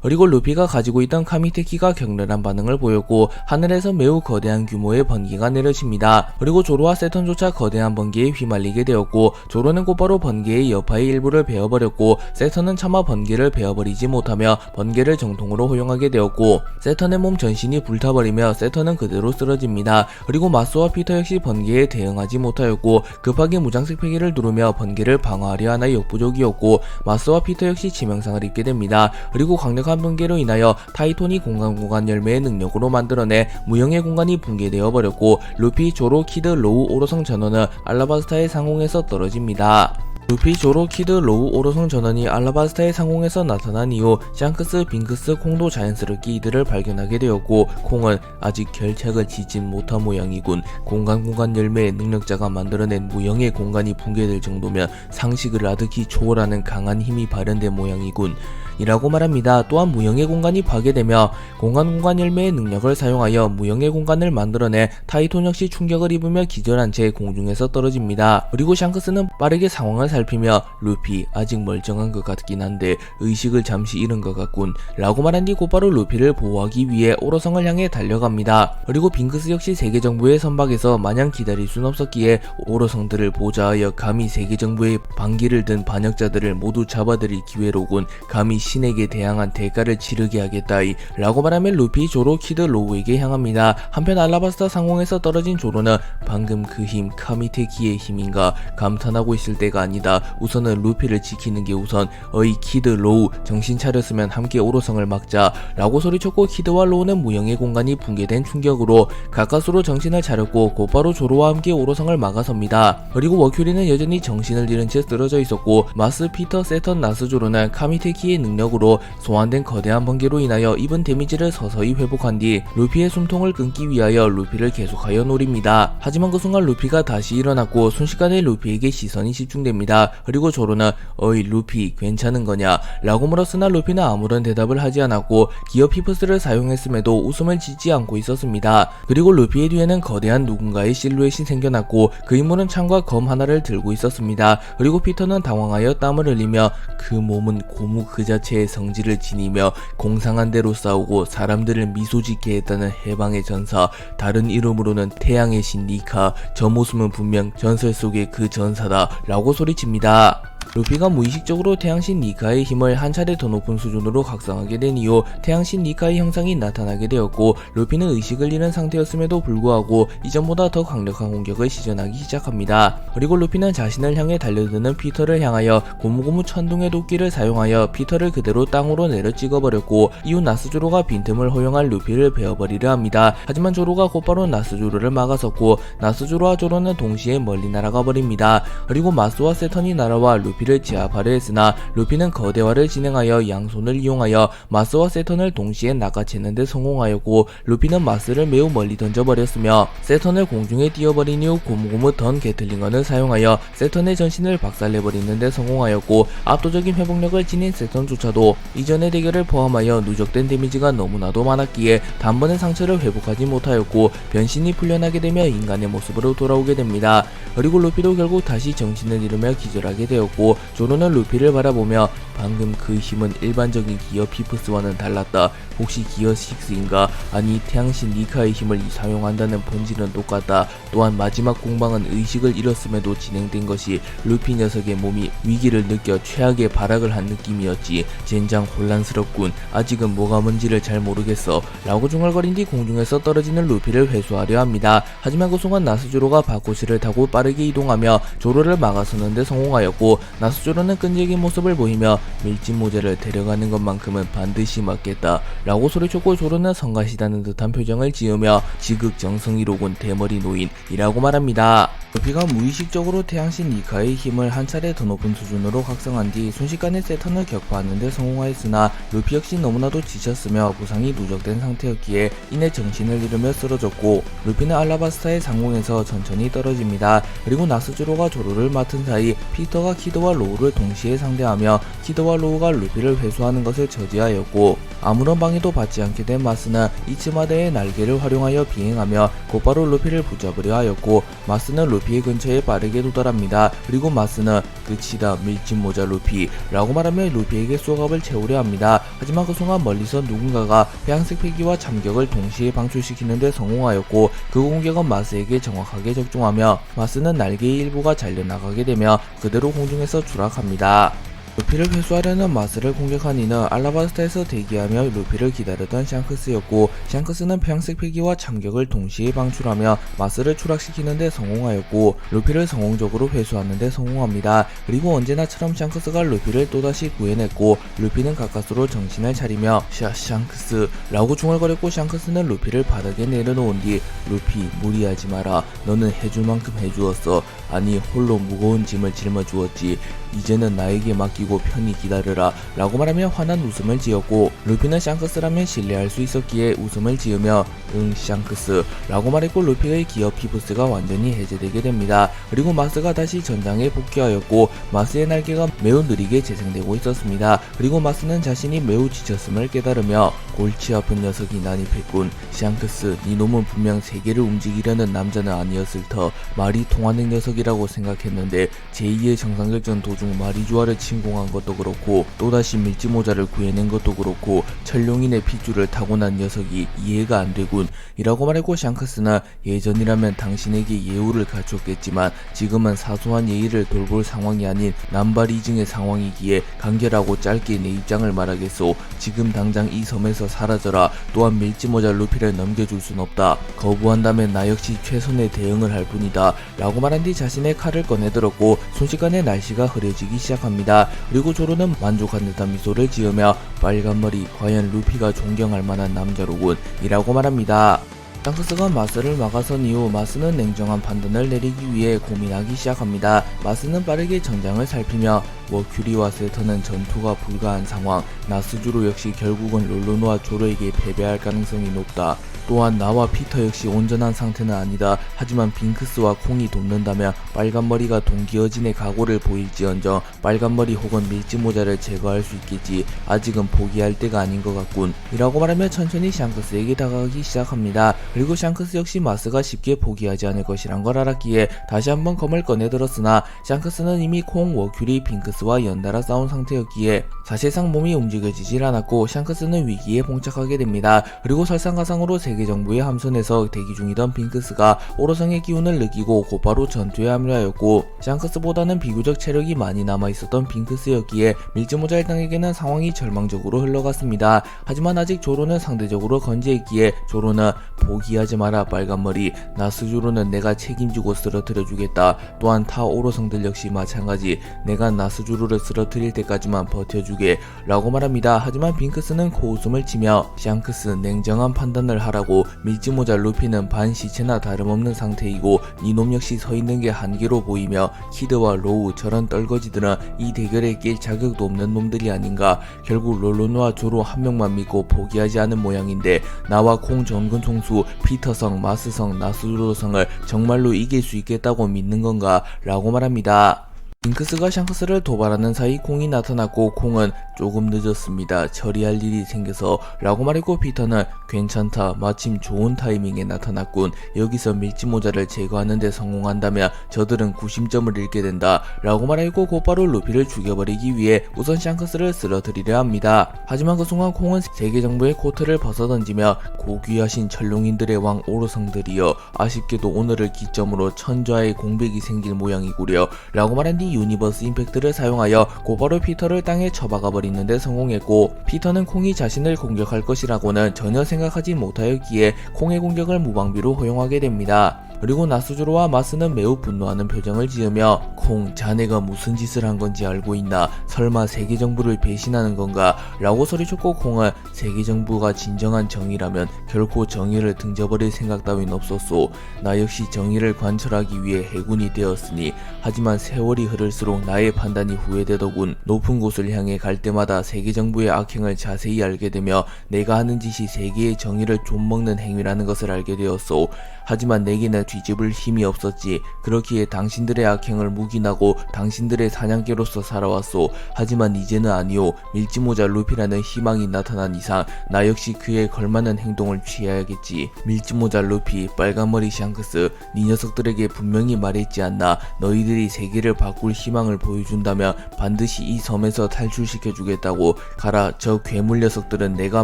그리고 루피가 가지고 있던 카미테키가 격렬한 반응을 보였고 하늘에서 매우 거대한 규모의 번개가 내려집니다. 그리고 조로와 세턴조차 거대한 번개에 휘말리게 되었고 조로는 곧바로 번개의 여파의 일부를 베어버렸고 세턴은 차마 번개를 베어버리지 못하며 번개를 정통으로 허용하게 되었고 세턴의 몸 전신이 불타버리며 세턴은 그대로 쓰러집니다. 그리고 마스와 피터 역시 번개에 대응하지 못하였고 급하게 무장색 패기를 누르며 번개를 방어하려 하나 역부족이었고 마스와 피터 역시 치명상을 입게 됩니다. 그리고 강력한 번개로 인하여 타이톤이 공간 열매의 능력으로 만들어내 무형의 공간이 붕괴되어 버렸고 루피, 조로, 키드, 로우, 오로성 전원은 알라바스타의 상공에서 떨어집니다. 루피, 조로, 키드, 로우, 오로성 전원이 알라바스타의 상공에서 나타난 이후 샹크스, 빙크스, 콩도 자연스럽게 이들을 발견하게 되었고 콩은 아직 결착을 짓진 못한 모양이군. 공간 열매의 능력자가 만들어낸 무형의 공간이 붕괴될 정도면 상식을 아득히 초월하는 강한 힘이 발현된 모양이군 이라고 말합니다. 또한 무형의 공간이 파괴되며 공간 열매의 능력을 사용하여 무형의 공간을 만들어내 타이톤 역시 충격을 입으며 기절한 채 공중에서 떨어집니다. 그리고 샹크스는 빠르게 상황을 살피며 루피 아직 멀쩡한 것 같긴 한데 의식을 잠시 잃은 것 같군 라고 말한 뒤 곧바로 루피를 보호하기 위해 오로성을 향해 달려갑니다. 그리고 빙크스 역시 세계정부의 선박에서 마냥 기다릴 순 없었기에 오로성들을 보좌하여 감히 세계정부의 반기를 든 반역자들을 모두 잡아들일 기회로군. 감히 신에게 대항한 대가를 치르게 하겠다이 라고 말하며 루피, 조로, 키드, 로우에게 향합니다. 한편 알라바스타 상공에서 떨어진 조로는 방금 그 힘 카미테키의 힘인가 감탄하고 있을 때가 아니다 합니다. 우선은 루피를 지키는 게 우선. 어이 키드 로우 정신 차렸으면 함께 오로성을 막자 라고 소리쳤고, 키드와 로우는 무형의 공간이 붕괴된 충격으로 가까스로 정신을 차렸고 곧바로 조로와 함께 오로성을 막아섭니다. 그리고 머큐리는 여전히 정신을 잃은 채 쓰러져 있었고, 마스, 피터, 세턴, 나스조로는 카미테키의 능력으로 소환된 거대한 번개로 인하여 입은 데미지를 서서히 회복한 뒤 루피의 숨통을 끊기 위하여 루피를 계속하여 노립니다. 하지만 그 순간 루피가 다시 일어났고 순식간에 루피에게 시선이 집중됩니다. 그리고 조로는 어이 루피 괜찮은 거냐 라고 물었으나 루피는 아무런 대답을 하지 않았고 기어 피프스를 사용했음에도 웃음을 짓지 않고 있었습니다. 그리고 루피의 뒤에는 거대한 누군가의 실루엣이 생겨났고 그 인물은 창과 검 하나를 들고 있었습니다. 그리고 피터는 당황하여 땀을 흘리며 그 몸은 고무 그 자체의 성질을 지니며 공상한 대로 싸우고 사람들을 미소짓게 했다는 해방의 전사, 다른 이름으로는 태양의 신 니카, 저 모습은 분명 전설 속의 그 전사다 라고 소리칩니다. 루피가 무의식적으로 태양신 니카의 힘을 한 차례 더 높은 수준으로 각성하게 된 이후 태양신 니카의 형상이 나타나게 되었고, 루피는 의식을 잃은 상태였음에도 불구하고 이전보다 더 강력한 공격을 시전하기 시작합니다. 그리고 루피는 자신을 향해 달려드는 피터를 향하여 고무고무 천둥의 도끼를 사용하여 피터를 그대로 땅으로 내려 찍어버렸고, 이후 나스조로가 빈틈을 허용할 루피를 베어버리려 합니다. 하지만 조로가 곧바로 나스조로를 막아섰고 나스조로와 조로는 동시에 멀리 날아가 버립니다. 그리고 마스와 세턴이 날아와 루피를 제압하려 했으나 루피는 거대화를 진행하여 양손을 이용하여 마스와 세턴을 동시에 낚아채는 데 성공하였고, 루피는 마스를 매우 멀리 던져버렸으며 세턴을 공중에 띄워버린 이후 고무고무 던 게틀링건을 사용하여 세턴의 전신을 박살내버리는 데 성공하였고, 압도적인 회복력을 지닌 세턴조차도 이전의 대결을 포함하여 누적된 데미지가 너무나도 많았기에 단번에 상처를 회복하지 못하였고 변신이 풀려나게 되며 인간의 모습으로 돌아오게 됩니다. 그리고 루피도 결국 다시 정신을 잃으며 기절하게 되었고, 조로는 루피를 바라보며 방금 그 힘은 일반적인 기어 피프스와는 달랐다. 혹시 기어 6인가? 아니 태양신 니카의 힘을 사용한다는 본질은 똑같다. 또한 마지막 공방은 의식을 잃었음에도 진행된 것이 루피 녀석의 몸이 위기를 느껴 최악의 발악을 한 느낌이었지. 젠장 혼란스럽군. 아직은 뭐가 뭔지를 잘 모르겠어 라고 중얼거린 뒤 공중에서 떨어지는 루피를 회수하려 합니다. 하지만 그 순간 나스조로가 바코시를 타고 빠르게 이동하며 조로를 막아서는 데 성공하였고, 나스조로는 끈질긴 모습을 보이며 밀짚 모자를 데려가는 것만큼은 반드시 막겠다 라고 소리쳤고, 조로는 성가시다는 듯한 표정을 지으며 지극정성이로군 대머리 노인이라고 말합니다. 루피가 무의식적으로 태양신 니카의 힘을 한 차례 더 높은 수준으로 각성한 뒤 순식간에 세턴을 격파하는 데 성공하였으나 루피 역시 너무나도 지쳤으며 부상이 누적된 상태였기에 이내 정신을 잃으며 쓰러졌고, 루피는 알라바스타의 상공에서 천천히 떨어집니다. 그리고 나스조로가 조로를 맡은 사이 피터가 키드와 로우를 동시에 상대하며 키드와 로우가 루피를 회수하는 것을 저지하였고, 아무런 방해도 받지 않게 된 마스는 이츠마데의 날개를 활용하여 비행하며 곧바로 루피를 붙잡으려 하였고, 마스는 루피의 근처에 빠르게 도달합니다. 그리고 마스는 끝이다 밀짚 모자 루피 라고 말하며 루피에게 쏘갑을 채우려 합니다. 하지만 그 순간 멀리서 누군가가 회양색 패기와 참격을 동시에 방출시키는 데 성공하였고, 그 공격은 마스에게 정확하게 적중하며 마스는 날개의 일부가 잘려나가게 되며 그대로 공중에서 추락합니다. 루피를 회수하려는 마스를 공격한 이는 알라바스타에서 대기하며 루피를 기다렸던 샹크스였고, 샹크스는 평색 패기와 참격을 동시에 방출하며 마스를 추락시키는 데 성공하였고 루피를 성공적으로 회수하는 데 성공합니다. 그리고 언제나처럼 샹크스가 루피를 또다시 구해냈고, 루피는 가까스로 정신을 차리며 샹크스 라고 중얼거렸고, 샹크스는 루피를 바닥에 내려놓은 뒤 루피 무리하지 마라. 너는 해줄 만큼 해주었어. 아니 홀로 무거운 짐을 짊어주었지. 이제는 나에게 맡기고 편히 기다려라 라고 말하며 환한 웃음을 지었고, 루피는 샹크스라면 신뢰할 수 있었기에 웃음을 지으며 응 샹크스 라고 말했고, 루피의 기어 피프스가 완전히 해제되게 됩니다. 그리고 마스가 다시 전장에 복귀하였고 마스의 날개가 매우 느리게 재생되고 있었습니다. 그리고 마스는 자신이 매우 지쳤음을 깨달으며 골치 아픈 녀석이 난입했군. 샹크스 네 놈은 분명 세계를 움직이려는 남자는 아니었을 터. 말이 통하는 녀석이라고 생각했는데 제2의 정상결전 도중 마리주아를 침공한 성공한 것도 그렇고 또다시 밀짚모자를 구해낸 것도 그렇고 천룡인의 핏줄을 타고난 녀석이 이해가 안 되군 이라고 말했고, 샹크스는 예전이라면 당신에게 예우를 갖췄겠지만 지금은 사소한 예의를 돌볼 상황이 아닌 남발이증의 상황이기에 간결하고 짧게 내 입장을 말하겠소. 지금 당장 이 섬에서 사라져라. 또한 밀짚모자 루피를 넘겨줄 순 없다. 거부한다면 나 역시 최선의 대응을 할 뿐이다 라고 말한 뒤 자신의 칼을 꺼내들었고 순식간에 날씨가 흐려지기 시작합니다. 그리고 조로는 만족한 듯한 미소를 지으며 빨간머리, 과연 루피가 존경할 만한 남자로군 이라고 말합니다. 샹크스가 마스를 막아선 이후 마스는 냉정한 판단을 내리기 위해 고민하기 시작합니다. 마스는 빠르게 전장을 살피며 머큐리와 세터는 전투가 불가한 상황, 나스주로 역시 결국은 롤로노와 조로에게 패배할 가능성이 높다. 또한 나와 피터 역시 온전한 상태는 아니다. 하지만 빙크스와 콩이 돕는다면 빨간머리가 동기어진의 각오를 보일지언정 빨간머리 혹은 밀짚모자를 제거할 수 있겠지. 아직은 포기할 때가 아닌 것 같군 이라고 말하며 천천히 샹크스에게 다가가기 시작합니다. 그리고 샹크스 역시 마스가 쉽게 포기하지 않을 것이란 걸 알았기에 다시 한번 검을 꺼내들었으나 샹크스는 이미 콩, 워큐리, 빙크스와 연달아 싸운 상태였기에 사실상 몸이 움직여지질 않았고 샹크스는 위기에 봉착하게 됩니다. 그리고 설상가상으로 세계정부의 함선에서 대기 중이던 빙크스가 오로성의 기운을 느끼고 곧바로 전투에 합류하였고, 샹크스보다는 비교적 체력이 많이 남아있었던 빙크스였기에 밀짚모자 일당에게는 상황이 절망적으로 흘러갔습니다. 하지만 아직 조로는 상대적으로 건재했기에 조로는 포기하지 마라 빨간머리, 나스주로는 내가 책임지고 쓰러뜨려주겠다. 또한 타 오로성들 역시 마찬가지, 내가 나스주로를 쓰러뜨릴 때까지만 버텨주게 라고 말합니다. 하지만 빙크스는 코웃음을 치며 샹크스 냉정한 판단을 하라고, 밀짚모자 루피는 반시체나 다름없는 상태이고 이놈 역시 서있는 게 한계로 보이며 키드와 로우 저런 떨거지들은 이 대결에 낄 자격도 없는 놈들이 아닌가. 결국 롤로노와 조로 한 명만 믿고 포기하지 않은 모양인데 나와 콩 전근 총수 피터성, 마스성, 나스주로성을 정말로 이길 수 있겠다고 믿는 건가 라고 말합니다. 빙크스가 샹크스를 도발하는 사이 콩이 나타났고 콩은 조금 늦었습니다. 처리할 일이 생겨서 라고 말했고 피터는 괜찮다. 마침 좋은 타이밍에 나타났군. 여기서 밀짚모자를 제거하는데 성공한다면 저들은 구심점을 잃게 된다 라고 말했고 곧바로 루피를 죽여버리기 위해 우선 샹크스를 쓰러뜨리려 합니다. 하지만 그 순간 콩은 세계정부의 코트를 벗어던지며 고귀하신 천룡인들의 왕 오로성들이여 아쉽게도 오늘을 기점으로 천좌의 공백이 생길 모양이구려 라고 말한 뒤 유니버스 임팩트를 사용하여 곧바로 피터를 땅에 처박아 버리는데 성공했고, 피터는 콩이 자신을 공격할 것이라고는 전혀 생각하지 못하였기에 콩의 공격을 무방비로 허용하게 됩니다. 그리고 나스주로와 마스는 매우 분노하는 표정을 지으며 콩, 자네가 무슨 짓을 한 건지 알고 있나? 설마 세계정부를 배신하는 건가? 라고 소리쳤고 콩은 세계정부가 진정한 정의라면 결코 정의를 등져버릴 생각 따윈 없었소. 나 역시 정의를 관철하기 위해 해군이 되었으니. 하지만 세월이 흐를수록 나의 판단이 후회되더군. 높은 곳을 향해 갈 때마다 세계정부의 악행을 자세히 알게 되며 내가 하는 짓이 세계의 정의를 좀먹는 행위라는 것을 알게 되었소. 하지만 내게는 뒤집을 힘이 없었지. 그렇기에 당신들의 악행을 묵인하고 당신들의 사냥개로서 살아왔소. 하지만 이제는 아니오. 밀짚모자 루피라는 희망이 나타난 이상 나 역시 그에 걸맞는 행동을 취해야겠지. 밀짚모자 루피, 빨간머리 샹크스, 네 녀석들에게 분명히 말했지 않나. 너희들이 세계를 바꿀 희망을 보여준다면 반드시 이 섬에서 탈출시켜주겠다고. 가라, 저 괴물 녀석들은 내가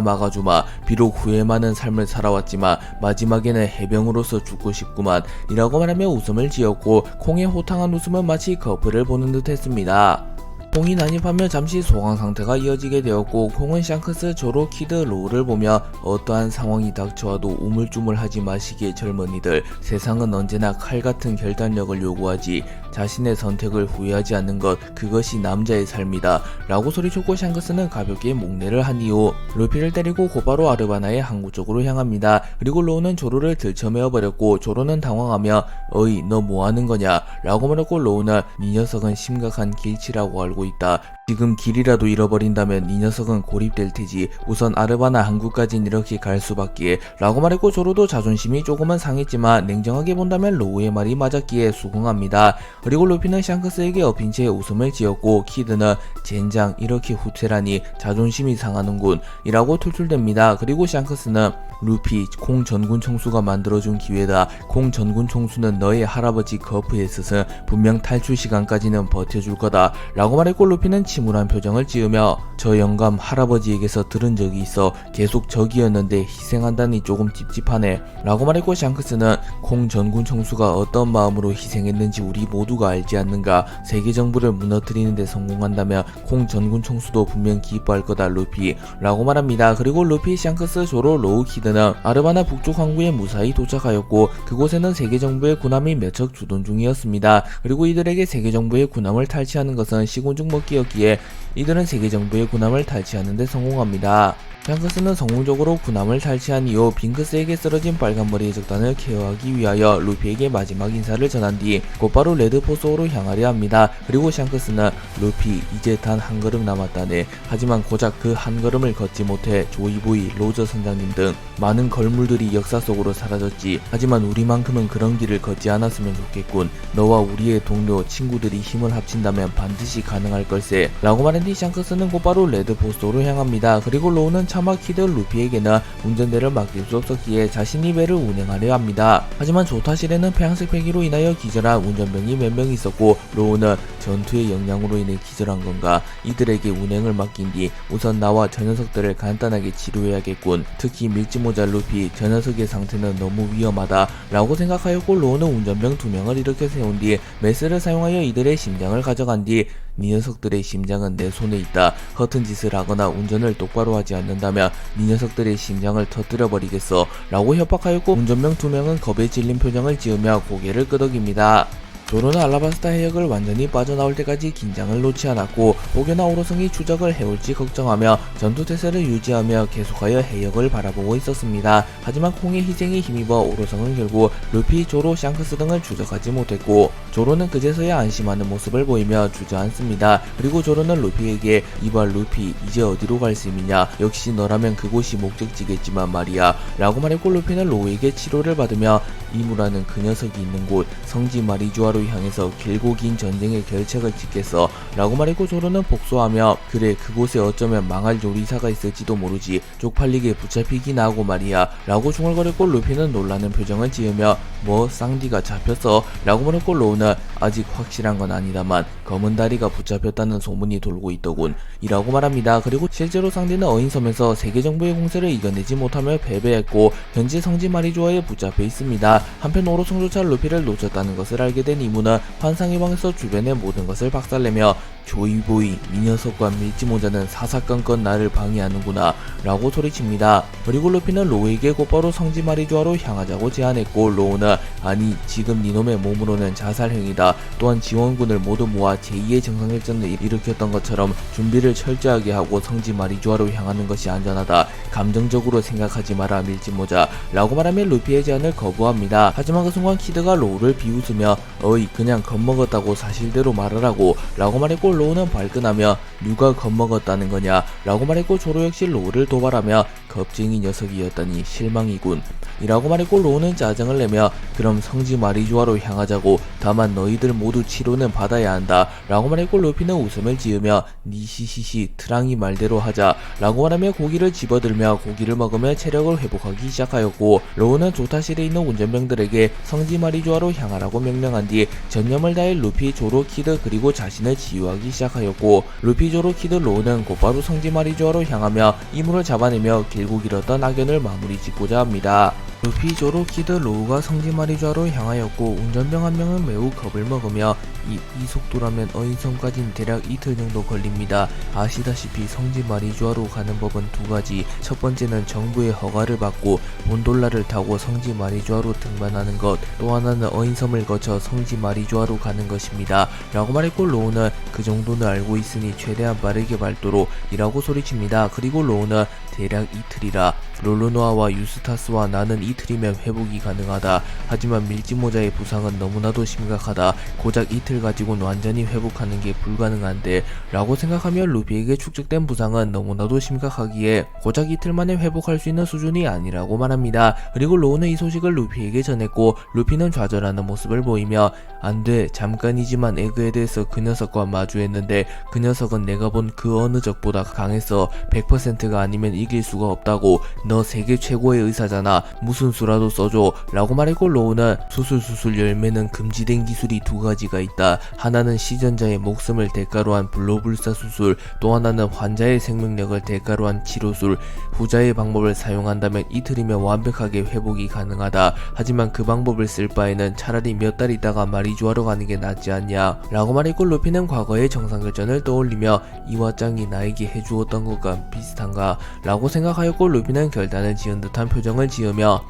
막아주마. 비록 후회 많은 삶을 살아왔지만 마지막에는 해병으로서 죽고 싶구만 이라고 말하며 웃음을 지었고, 콩의 호탕한 웃음은 마치 커플을 보는 듯 했습니다. 콩이 난입하며 잠시 소강 상태가 이어지게 되었고, 콩은 샹크스, 조로, 키드, 로우를 보며 어떠한 상황이 닥쳐와도 우물쭈물하지 마시기에 젊은이들, 세상은 언제나 칼같은 결단력을 요구하지. 자신의 선택을 후회하지 않는 것, 그것이 남자의 삶이다 라고 소리쳤고, 샹크스는 가볍게 목례를 한 이후 루피를 때리고 곧바로 아르바나의 항구 쪽으로 향합니다. 그리고 로우는 조로를 들쳐매어버렸고, 조로는 당황하며 어이, 너 뭐하는 거냐 라고 물었고, 로우는 네 녀석은 심각한 길치라고 알고 있다. 지금 길이라도 잃어버린다면 이 녀석은 고립될 테지. 우선 아르바나 항구까진 이렇게 갈 수밖에 라고 말했고, 조로도 자존심이 조금은 상했지만 냉정하게 본다면 로우의 말이 맞았기에 수긍합니다. 그리고 루피는 샹크스에게 엎인 채 웃음을 지었고 키드는 젠장 이렇게 후퇴라니 자존심이 상하는군 이라고 툴툴댑니다. 그리고 샹크스는 루피 콩 전군 총수가 만들어준 기회다. 콩 전군 총수는 너의 할아버지 거프의 스승 분명 탈출 시간까지는 버텨줄 거다 라고 말했고 루피는 침울한 표정을 지으며 저 영감 할아버지에게서 들은 적이 있어 계속 적이었는데 희생한다니 조금 찝찝하네 라고 말했고 샹크스는 콩 전군 총수가 어떤 마음으로 희생했는지 우리 모두가 알지 않는가. 세계 정부를 무너뜨리는데 성공한다면 콩 전군 총수도 분명 기뻐할 거다 루피 라고 말합니다. 그리고 루피, 샹크스, 조로, 로우, 키드는 아르바나 북쪽 항구에 무사히 도착하였고 그곳에는 세계 정부의 군함이 몇 척 주둔 중이었습니다. 그리고 이들에게 세계 정부의 군함을 탈취하는 것은 시군죽 먹기였기에 이들은 세계 정부의 군함을 탈취하는 데 성공합니다. 샹크스는 성공적으로 군함을 탈취한 이후 빙크스에게 쓰러진 빨간머리의 적단을 케어하기 위하여 루피에게 마지막 인사를 전한 뒤 곧바로 레드포소로 향하려 합니다. 그리고 샹크스는 루피 이제 단 한 걸음 남았다네. 하지만 고작 그 한 걸음을 걷지 못해 조이보이, 로저 선장님 등 많은 걸물들이 역사 속으로 사라졌지. 하지만 우리만큼은 그런 길을 걷지 않았으면 좋겠군. 너와 우리의 동료, 친구들이 힘을 합친다면 반드시 가능할 걸세 라고 말한 뒤 샹크스는 곧바로 레드포소로 향합니다. 그리고 로우는 차마 키드 루피에게는 운전대를 맡길 수 없었기에 자신이 배를 운행하려 합니다. 하지만 조타실에는 폐양색 폐기로 인하여 기절한 운전병이 몇 명 있었고 로우는 전투의 영향으로 인해 기절한 건가. 이들에게 운행을 맡긴 뒤 우선 나와 저 녀석들을 간단하게 치료해야겠군. 특히 밀짚모자 루피, 저 녀석의 상태는 너무 위험하다 라고 생각하였고 로우는 운전병 2명을 일으켜 세운 뒤 메스를 사용하여 이들의 심장을 가져간 뒤 니 녀석들의 심장은 내 손에 있다. 허튼 짓을 하거나 운전을 똑바로 하지 않는다면 니 녀석들의 심장을 터뜨려 버리겠어 라고 협박하였고 운전병 2명은 겁에 질린 표정을 지으며 고개를 끄덕입니다. 조로는 알라바스타 해역을 완전히 빠져나올 때까지 긴장을 놓지 않았고 혹여나 오로성이 추적을 해올지 걱정하며 전투태세를 유지하며 계속하여 해역을 바라보고 있었습니다. 하지만 콩의 희생에 힘입어 오로성은 결국 루피, 조로, 샹크스 등을 추적하지 못했고 조로는 그제서야 안심하는 모습을 보이며 주저앉습니다. 그리고 조로는 루피에게 이봐 루피 이제 어디로 갈 셈이냐. 역시 너라면 그곳이 목적지겠지만 말이야 라고 말했고 루피는 로우에게 치료를 받으며 이무라는 그 녀석이 있는 곳 성지 마리주아로 향해서 길고 긴 전쟁의 결책을 짓겠어 라고 말했고 조로는 복수하며 그래 그곳에 어쩌면 망할 요리사가 있을지도 모르지. 쪽팔리게 붙잡히기나 하고 말이야 라고 중얼거렸고 루피는 놀라는 표정을 지으며 뭐 쌍디가 잡혔어 라고 말했고 로우는 아직 확실한 건 아니다만 검은 다리가 붙잡혔다는 소문이 돌고 있더군 이라고 말합니다. 그리고 실제로 쌍디는 어인섬에서 세계 정부의 공세를 이겨내지 못하며 패배했고 현재 성지 마리주아에 붙잡혀 있습니다. 한편 오로성조차 루피를 놓쳤다는 것을 알게 된 이무는 환상의 방에서 주변의 모든 것을 박살내며 조이보이 이 녀석과 밀짚모자는 사사건건 나를 방해하는구나 라고 소리칩니다. 그리고 루피는 로우에게 곧바로 성지 마리주아로 향하자고 제안했고 로우는 아니 지금 니놈의 몸으로는 자살행위다. 또한 지원군을 모두 모아 제2의 정상일전을 일으켰던 것처럼 준비를 철저하게 하고 성지 마리주아로 향하는 것이 안전하다. 감정적으로 생각하지 마라 밀짚모자 라고 말하며 루피의 제안을 거부합니다. 하지만 그 순간 키드가 로우를 비웃으며 어이 그냥 겁먹었다고 사실대로 말하라고 라고 말했고 로우는 발끈하며 누가 겁먹었다는 거냐 라고 말했고 조로 역시 로우를 도발하며 겁쟁이 녀석이었다니 실망이군 이라고 말했고 로우는 짜증을 내며 그럼 성지 마리주아로 향하자고. 다만 너희들 모두 치료는 받아야 한다 라고 말했고 루피는 웃음을 지으며 니시시시 트랑이 말대로 하자 라고 말하며 고기를 집어들며 고기를 먹으며 체력을 회복하기 시작하였고 로우는 조타실에 있는 운전병들에게 성지 마리주아로 향하라고 명령한 뒤 전념을 다해 루피, 조로, 키드 그리고 자신을 치유하기 시작하였고 루피, 조로, 키드, 로우는 곧바로 성지 마리주아로 향하며 이물을 잡아내며 길고 길었던 악연을 마무리 짓고자 합니다. 루피, 조로, 키드, 로우가 성지 마리주아로 향하였고 운전병 한 명은 매우 겁을 먹으며 이 속도라면 어인섬까지는 대략 이틀 정도 걸립니다. 아시다시피 성지 마리주아로 가는 법은 두 가지. 첫 번째는 정부의 허가를 받고 곤돌라를 타고 성지 마리주아로 등반하는 것, 또 하나는 어인섬을 거쳐 성지 마리주아로 가는 것입니다 라고 말했고 로우는 그 정도는 알고 있으니 최대한 빠르게 밟도록 이라고 소리칩니다. 그리고 로우는 대략 이틀이라 롤로노아와 유스타스와 나는 이틀이면 회복이 가능하다. 하지만 밀짚모자의 부상은 너무나도 심각하다. 고작 이틀 가지고는 완전히 회복하는 게 불가능한데 라고 생각하며 루피에게 축적된 부상은 너무나도 심각하기에 고작 이틀 만에 회복할 수 있는 수준이 아니라고 말합니다. 그리고 로우는 이 소식을 루피에게 전했고 루피는 좌절하는 모습을 보이며 안돼, 잠깐이지만 에그에 대해서 그 녀석과 마주했는데 그 녀석은 내가 본 그 어느 적보다 강했어. 100%가 아니면 이길 수가 없다고. 너 세계 최고의 의사잖아. 무슨 수라도 써줘 라고 말했고 로우는 수술 열매는 금지된 기술이 두 가지가 있다. 하나는 시전자의 목숨을 대가로 한 불로불사 수술, 또 하나는 환자의 생명력을 대가로 한 치료술. 후자의 방법을 사용한다면 이틀이면 완벽하게 회복이 가능하다. 하지만 그 방법을 쓸 바에는 차라리 몇 달 있다가 마리주하러 가는 게 낫지 않냐 라고 말했고 루피는 과거의 정상결전을 떠올리며 이와 짱이 나에게 해주었던 것과 비슷한가 라고 생각하였고 루피는 결단을 지은 듯한 표정을 지으며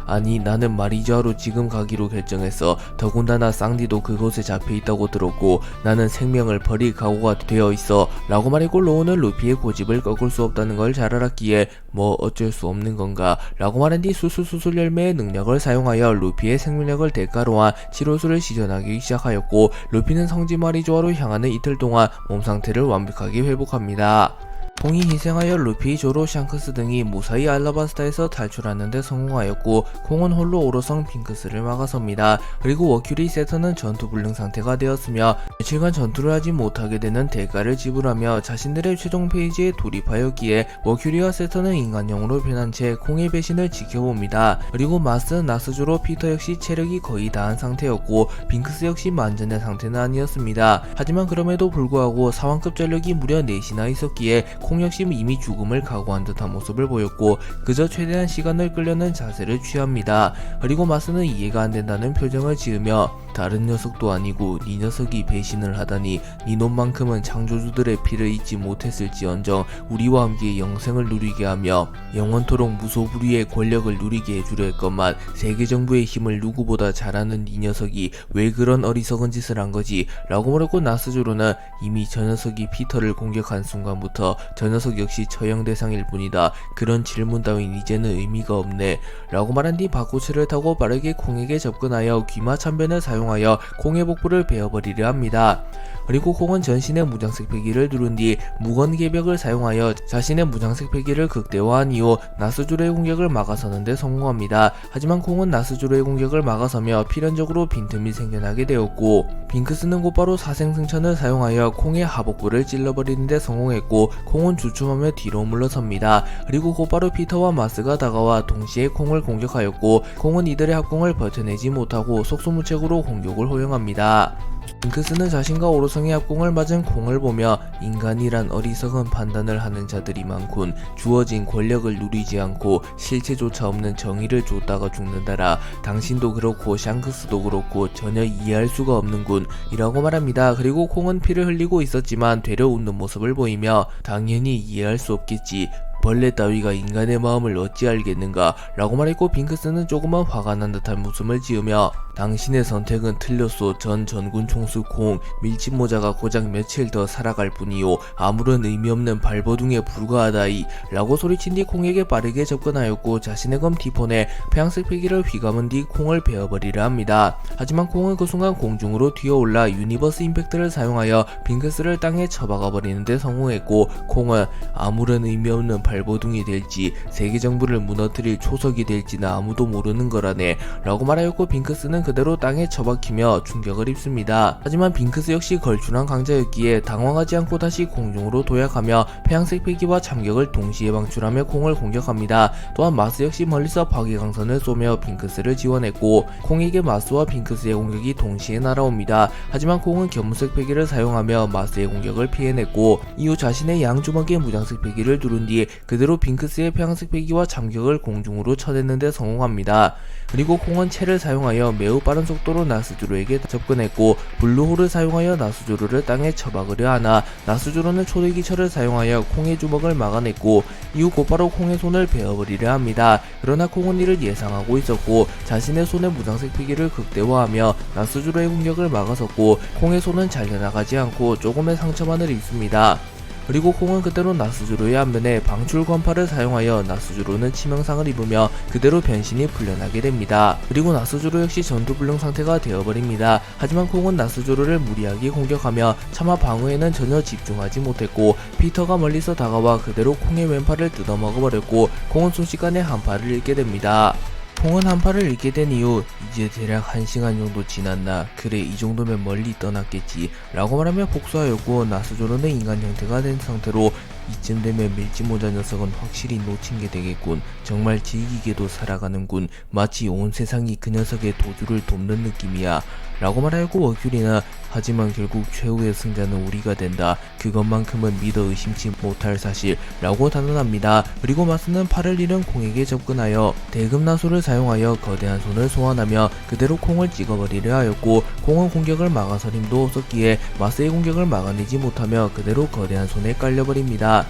아니, 나는 마리주하로 지금 가기로 결정했어. 더군다나 쌍디도 그곳에 잡혀있다고 들었고 나는 생명을 버릴 각오가 되어 있어 라고 말했고 로우는 루피의 고집을 꺾을 수 없다는 걸 잘 알았기에 뭐 어쩔 수 없는 건가 라고 말한 뒤 수술 열매의 능력을 사용하여 루피의 생명력을 대가로 한 치료술을 시전하기 시작하였고 루피는 성지 마리주하로 향하는 이틀 동안 몸 상태를 완벽하게 회복합니다. 콩이 희생하여 루피, 조로, 샹크스 등이 무사히 알라바스타에서 탈출하는 데 성공하였고 콩은 홀로 오로성 핑크스를 막아섭니다. 그리고 워큐리 세터는 전투 불능 상태가 되었으며 며칠간 전투를 하지 못하게 되는 대가를 지불하며 자신들의 최종 페이지에 돌입하였기에 워큐리와 세터는 인간형으로 변한 채 콩의 배신을 지켜봅니다. 그리고 마스, 나스조로, 피터 역시 체력이 거의 다한 상태였고 핑크스 역시 만전의 상태는 아니었습니다. 하지만 그럼에도 불구하고 사왕급 전력이 무려 4시나 있었기에 콩 역시 이미 죽음을 각오한 듯한 모습을 보였고 그저 최대한 시간을 끌려는 자세를 취합니다. 그리고 마스는 이해가 안 된다는 표정을 지으며 다른 녀석도 아니고 네 녀석이 배신을 하다니 네 놈만큼은 창조주들의 피를 잊지 못했을지언정 우리와 함께 영생을 누리게 하며 영원토록 무소불위의 권력을 누리게 해주려 했건만 세계 정부의 힘을 누구보다 잘 아는 네 녀석이 왜 그런 어리석은 짓을 한 거지 라고 말했고 나스조로는 이미 저 녀석이 피터를 공격한 순간부터 저 녀석 역시 처형 대상일 뿐이다. 그런 질문 따윈 이제는 의미가 없네 라고 말한 뒤 바코츠를 타고 빠르게 콩에게 접근하여 귀마 참변을 사용하여 콩의 복부를 베어버리려 합니다. 그리고 콩은 전신의 무장색 패기를 누른 뒤 무건 개벽을 사용하여 자신의 무장색 패기를 극대화한 이후 나스조로의 공격을 막아서는 데 성공합니다. 하지만 콩은 나스조로의 공격을 막아서며 필연적으로 빈틈이 생겨나게 되었고 핑크스는 곧바로 사생승천을 사용하여 콩의 하복부를 찔러버리는 데 성공했고 콩은 주춤하며 뒤로 물러섭니다. 그리고 곧바로 피터와 마스가 다가와 동시에 콩을 공격하였고 콩은 이들의 합공을 버텨내지 못하고 속수무책으로 공격을 허용합니다. 핑크스는 자신과 오로성의 합공을 맞은 콩을 보며 인간이란 어리석은 판단을 하는 자들이 많군. 주어진 권력을 누리지 않고 실체조차 없는 정의를 쫓다가 죽는다라. 당신도 그렇고 샹크스도 그렇고 전혀 이해할 수가 없는군 이라고 말합니다. 그리고 콩은 피를 흘리고 있었지만 되려 웃는 모습을 보이며 당연히 이해할 수 없겠지. 벌레 따위가 인간의 마음을 어찌 알겠는가 라고 말했고 핑크스는 조금만 화가 난 듯한 웃음을 지으며 당신의 선택은 틀렸소. 전 전군 총수 콩. 밀짚모자가 고작 며칠 더 살아갈 뿐이요. 아무런 의미 없는 발버둥에 불과하다이 라고 소리친 뒤 콩에게 빠르게 접근하였고 자신의 검 티폰에 폐양색 패기를 휘감은 뒤 콩을 베어버리려 합니다. 하지만 콩은 그 순간 공중으로 튀어올라 유니버스 임팩트를 사용하여 핑크스를 땅에 처박아 버리는데 성공했고 콩은 아무런 의미 없는 발버둥이 될지 세계 정부를 무너뜨릴 초석이 될지는 아무도 모르는 거라네 라고 말하였고 핑크스는 그대로 땅에 처박히며 충격을 입습니다. 하지만 핑크스 역시 걸출한 강자였기에 당황하지 않고 다시 공중으로 도약하며 폐양색 패기와 참격을 동시에 방출하며 콩을 공격합니다. 또한 마스 역시 멀리서 파괴강선을 쏘며 핑크스를 지원했고 콩에게 마스와 핑크스의 공격이 동시에 날아옵니다. 하지만 콩은 견무색 패기를 사용하며 마스의 공격을 피해냈고 이후 자신의 양주먹의 무장색 패기를 누른 뒤 그대로 핑크스의 폐양색 패기와 참격을 공중으로 쳐냈는데 성공합니다. 그리고 콩은 채를 사용하여 매우 빠른 속도로 나스조로에게 접근했고 블루홀을 사용하여 나스조로를 땅에 처박으려 하나 나스조로는 초대기철을 사용하여 콩의 주먹을 막아냈고 이후 곧바로 콩의 손을 베어버리려 합니다. 그러나 콩은 이를 예상하고 있었고 자신의 손의 무장색 패기를 극대화하며 나스조로의 공격을 막아섰고 콩의 손은 잘려나가지 않고 조금의 상처만을 입습니다. 그리고 콩은 그대로 나스주로의 안면에 방출 관파를 사용하여 나스주로는 치명상을 입으며 그대로 변신이 풀려나게 됩니다. 그리고 나스주로 역시 전투불능 상태가 되어버립니다. 하지만 콩은 나스주로를 무리하게 공격하며 차마 방어에는 전혀 집중하지 못했고 피터가 멀리서 다가와 그대로 콩의 왼팔을 뜯어먹어버렸고 콩은 순식간에 한 팔을 잃게 됩니다. 콩은 한 팔을 잃게 된 이후 이제 대략 1시간 정도 지났나, 그래 이 정도면 멀리 떠났겠지 라고 말하며 복수하였고 나스조로는 인간 형태가 된 상태로 이쯤 되면 밀짚모자 녀석은 확실히 놓친 게 되겠군. 정말 질기게도 살아가는군. 마치 온 세상이 그 녀석의 도주를 돕는 느낌이야 라고 말하였고 워큐리는 하지만 결국 최후의 승자는 우리가 된다. 그것만큼은 믿어 의심치 못할 사실 라고 단언합니다. 그리고 마스는 팔을 잃은 콩에게 접근하여 대금나소를 사용하여 거대한 손을 소환하며 그대로 콩을 찍어버리려 하였고 콩은 공격을 막아설 힘도 없었기에 마스의 공격을 막아내지 못하며 그대로 거대한 손에 깔려버립니다.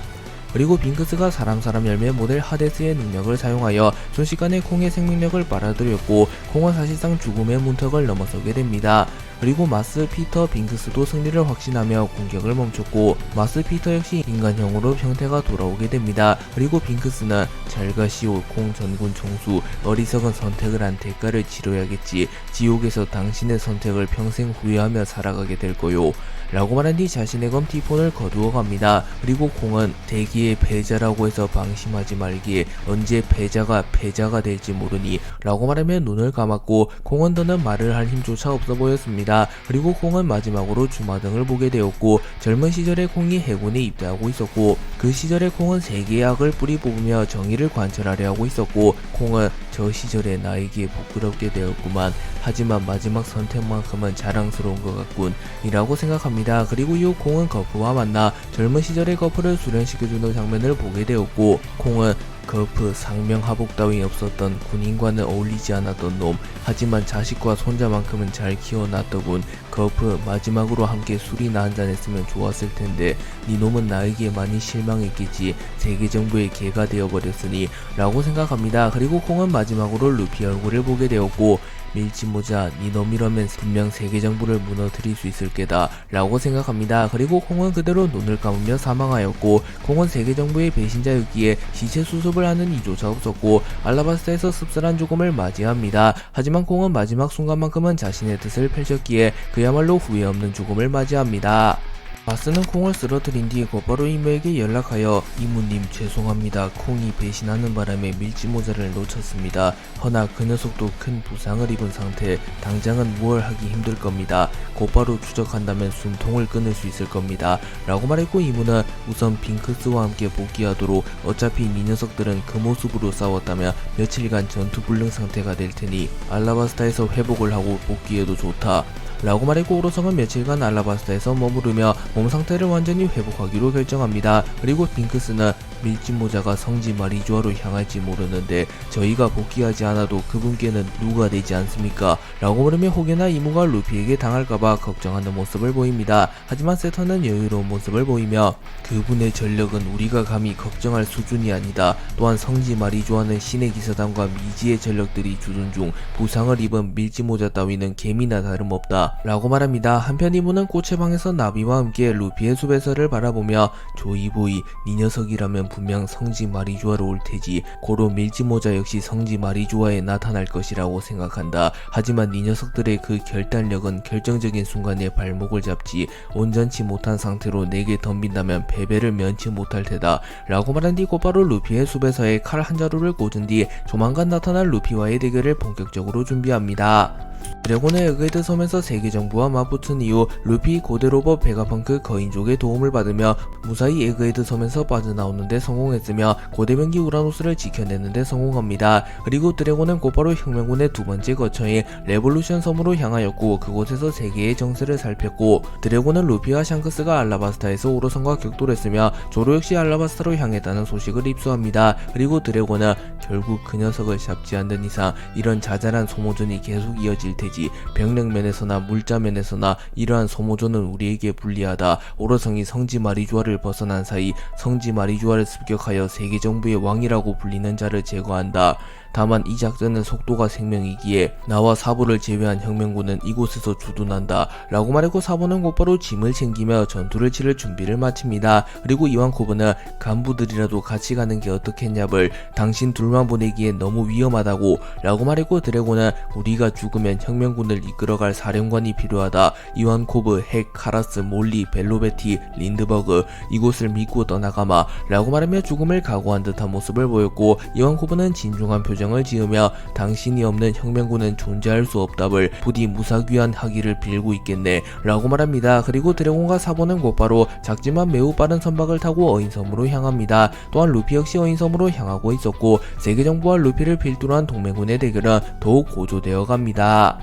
그리고 빙크스가 사람 열매 모델 하데스의 능력을 사용하여 순식간에 콩의 생명력을 빨아들였고 콩은 사실상 죽음의 문턱을 넘어서게 됩니다. 그리고 마스, 피터, 빙크스도 승리를 확신하며 공격을 멈췄고 마스, 피터 역시 인간형으로 형태가 돌아오게 됩니다. 그리고 빙크스는 잘가시오 콩 전군 총수, 어리석은 선택을 한 대가를 치러야겠지. 지옥에서 당신의 선택을 평생 후회하며 살아가게 될 거요 라고 말한 뒤 자신의 검 티폰을 거두어 갑니다. 그리고 콩은 대기의 패자라고 해서 방심하지 말기에 언제 패자가 될지 모르니 라고 말하며 눈을 감았고 콩은 더는 말을 할 힘조차 없어 보였습니다. 그리고 콩은 마지막으로 주마등을 보게 되었고 젊은 시절에 콩이 해군에 입대하고 있었고 그 시절에 콩은 세계의 악을 뿌리 뽑으며 정의를 관철하려 하고 있었고 콩은 저 시절에 나에게 부끄럽게 되었구만. 하지만 마지막 선택만큼은 자랑스러운 것 같군 이라고 생각합니다. 그리고 이후 콩은 거프와 만나 젊은 시절의 거프를 수련시켜주는 장면을 보게 되었고 콩은 거프 상명하복 따위 없었던 군인과는 어울리지 않았던 놈, 하지만 자식과 손자만큼은 잘 키워놨더군. 거프 마지막으로 함께 술이나 한잔 했으면 좋았을 텐데 네 놈은 나에게 많이 실망했겠지. 세계 정부의 개가 되어버렸으니 라고 생각합니다. 그리고 콩은 마지막으로 루피 얼굴을 보게 되었고 밀짚모자 네 놈이라면 분명 세계 정부를 무너뜨릴 수 있을 게다 라고 생각합니다. 그리고 콩은 그대로 눈을 감으며 사망하였고 콩은 세계 정부의 배신자였기에 시체 수습을 하는 이조차 없었고 알라바스타에서 씁쓸한 죽음을 맞이합니다. 하지만 콩은 마지막 순간만큼은 자신의 뜻을 펼쳤기에 그야말로 후회 없는 죽음을 맞이합니다. 마스는 콩을 쓰러뜨린 뒤 곧바로 이모에게 연락하여 이모님 죄송합니다. 콩이 배신하는 바람에 밀짚모자를 놓쳤습니다. 허나 그 녀석도 큰 부상을 입은 상태, 당장은 무얼 하기 힘들 겁니다. 곧바로 추적한다면 숨통을 끊을 수 있을 겁니다 라고 말했고 이모는 우선 빙크스와 함께 복귀하도록, 어차피 이 녀석들은 그 모습으로 싸웠다면 며칠간 전투불능 상태가 될 테니 알라바스타에서 회복을 하고 복귀해도 좋다 라고 말했고 오로성은 며칠간 알라바스타에서 머무르며 몸 상태를 완전히 회복하기로 결정합니다. 그리고 빙크스는 밀짚모자가 성지 마리주아로 향할지 모르는데 저희가 복귀하지 않아도 그분께는 누가 되지 않습니까? 라고 물으며 혹여나 이모가 루피에게 당할까봐 걱정하는 모습을 보입니다. 하지만 세터는 여유로운 모습을 보이며 그분의 전력은 우리가 감히 걱정할 수준이 아니다. 또한 성지 마리주아는 신의 기사단과 미지의 전력들이 주둔 중 부상을 입은 밀짚모자 따위는 개미나 다름없다 라고 말합니다. 한편 이모는 꽃의 방에서 나비와 함께 루피의 숲에서를 바라보며 조이보이 네 녀석이라면 분명 성지 마리주아로 올 테지. 고로 밀짚모자 역시 성지 마리주아에 나타날 것이라고 생각한다. 하지만 네 녀석들의 그 결단력은 결정적인 순간에 발목을 잡지 온전치 못한 상태로 내게 덤빈다면 패배를 면치 못할 테다 라고 말한 뒤 곧바로 루피의 숲에서의 칼 한 자루를 꽂은 뒤 조만간 나타날 루피와의 대결을 본격적으로 준비합니다. 드래곤의 에그헤드 섬에서 세계 정부와 맞붙은 이후 루피, 고데로버, 베가펑크, 거인족의 도움을 받으며 무사히 에그헤드 섬에서 빠져나오는데 성공했으며 고대명기 우라노스를 지켜내는데 성공합니다. 그리고 드래곤은 곧바로 혁명군의 두 번째 거처인 레볼루션 섬으로 향하였고 그곳에서 세계의 정세를 살폈고 드래곤은 루피와 샹크스가 알라바스타에서 오로성과 격돌했으며 조로 역시 알라바스타로 향했다는 소식을 입수합니다. 그리고 드래곤은 결국 그 녀석을 잡지 않는 이상 이런 자잘한 소모전이 계속 이어질 테지. 병력면에서나 물자면에서나 이러한 소모전은 우리에게 불리하다. 오로성이 성지 마리주아를 벗어난 사이 성지 마리주아를 습격하여 세계정부의 왕이라고 불리는 자를 제거한다. 다만 이 작전은 속도가 생명이기에 나와 사부를 제외한 혁명군은 이곳에서 주둔한다 라고 말했고, 사부는 곧바로 짐을 챙기며 전투를 치를 준비를 마칩니다. 그리고 이완코브는 간부들이라도 같이 가는 게 어떻겠냐블, 당신 둘만 보내기에 너무 위험하다고 라고 말했고, 드래곤은 우리가 죽으면 혁명군을 이끌어갈 사령관이 필요하다. 이완코브, 핵, 카라스, 몰리, 벨로베티, 린드버그, 이곳을 믿고 떠나가마 라고 말하며 죽음을 각오한 듯한 모습을 보였고, 이완코브는 진중한 표정을 지으며 당신이 없는 혁명군은 존재할 수 없다블, 부디 무사귀한 하기를 빌고 있겠네 라고 말합니다. 그리고 드래곤과 사부는 곧바로 작지만 매우 빠른 선박을 타고 어인섬으로 향합니다. 또한 루피 역시 어인섬으로 향하고 있었고, 세계정부와 루피를 필두로 한 동맹군의 대결은 더욱 고조되어 갑니다.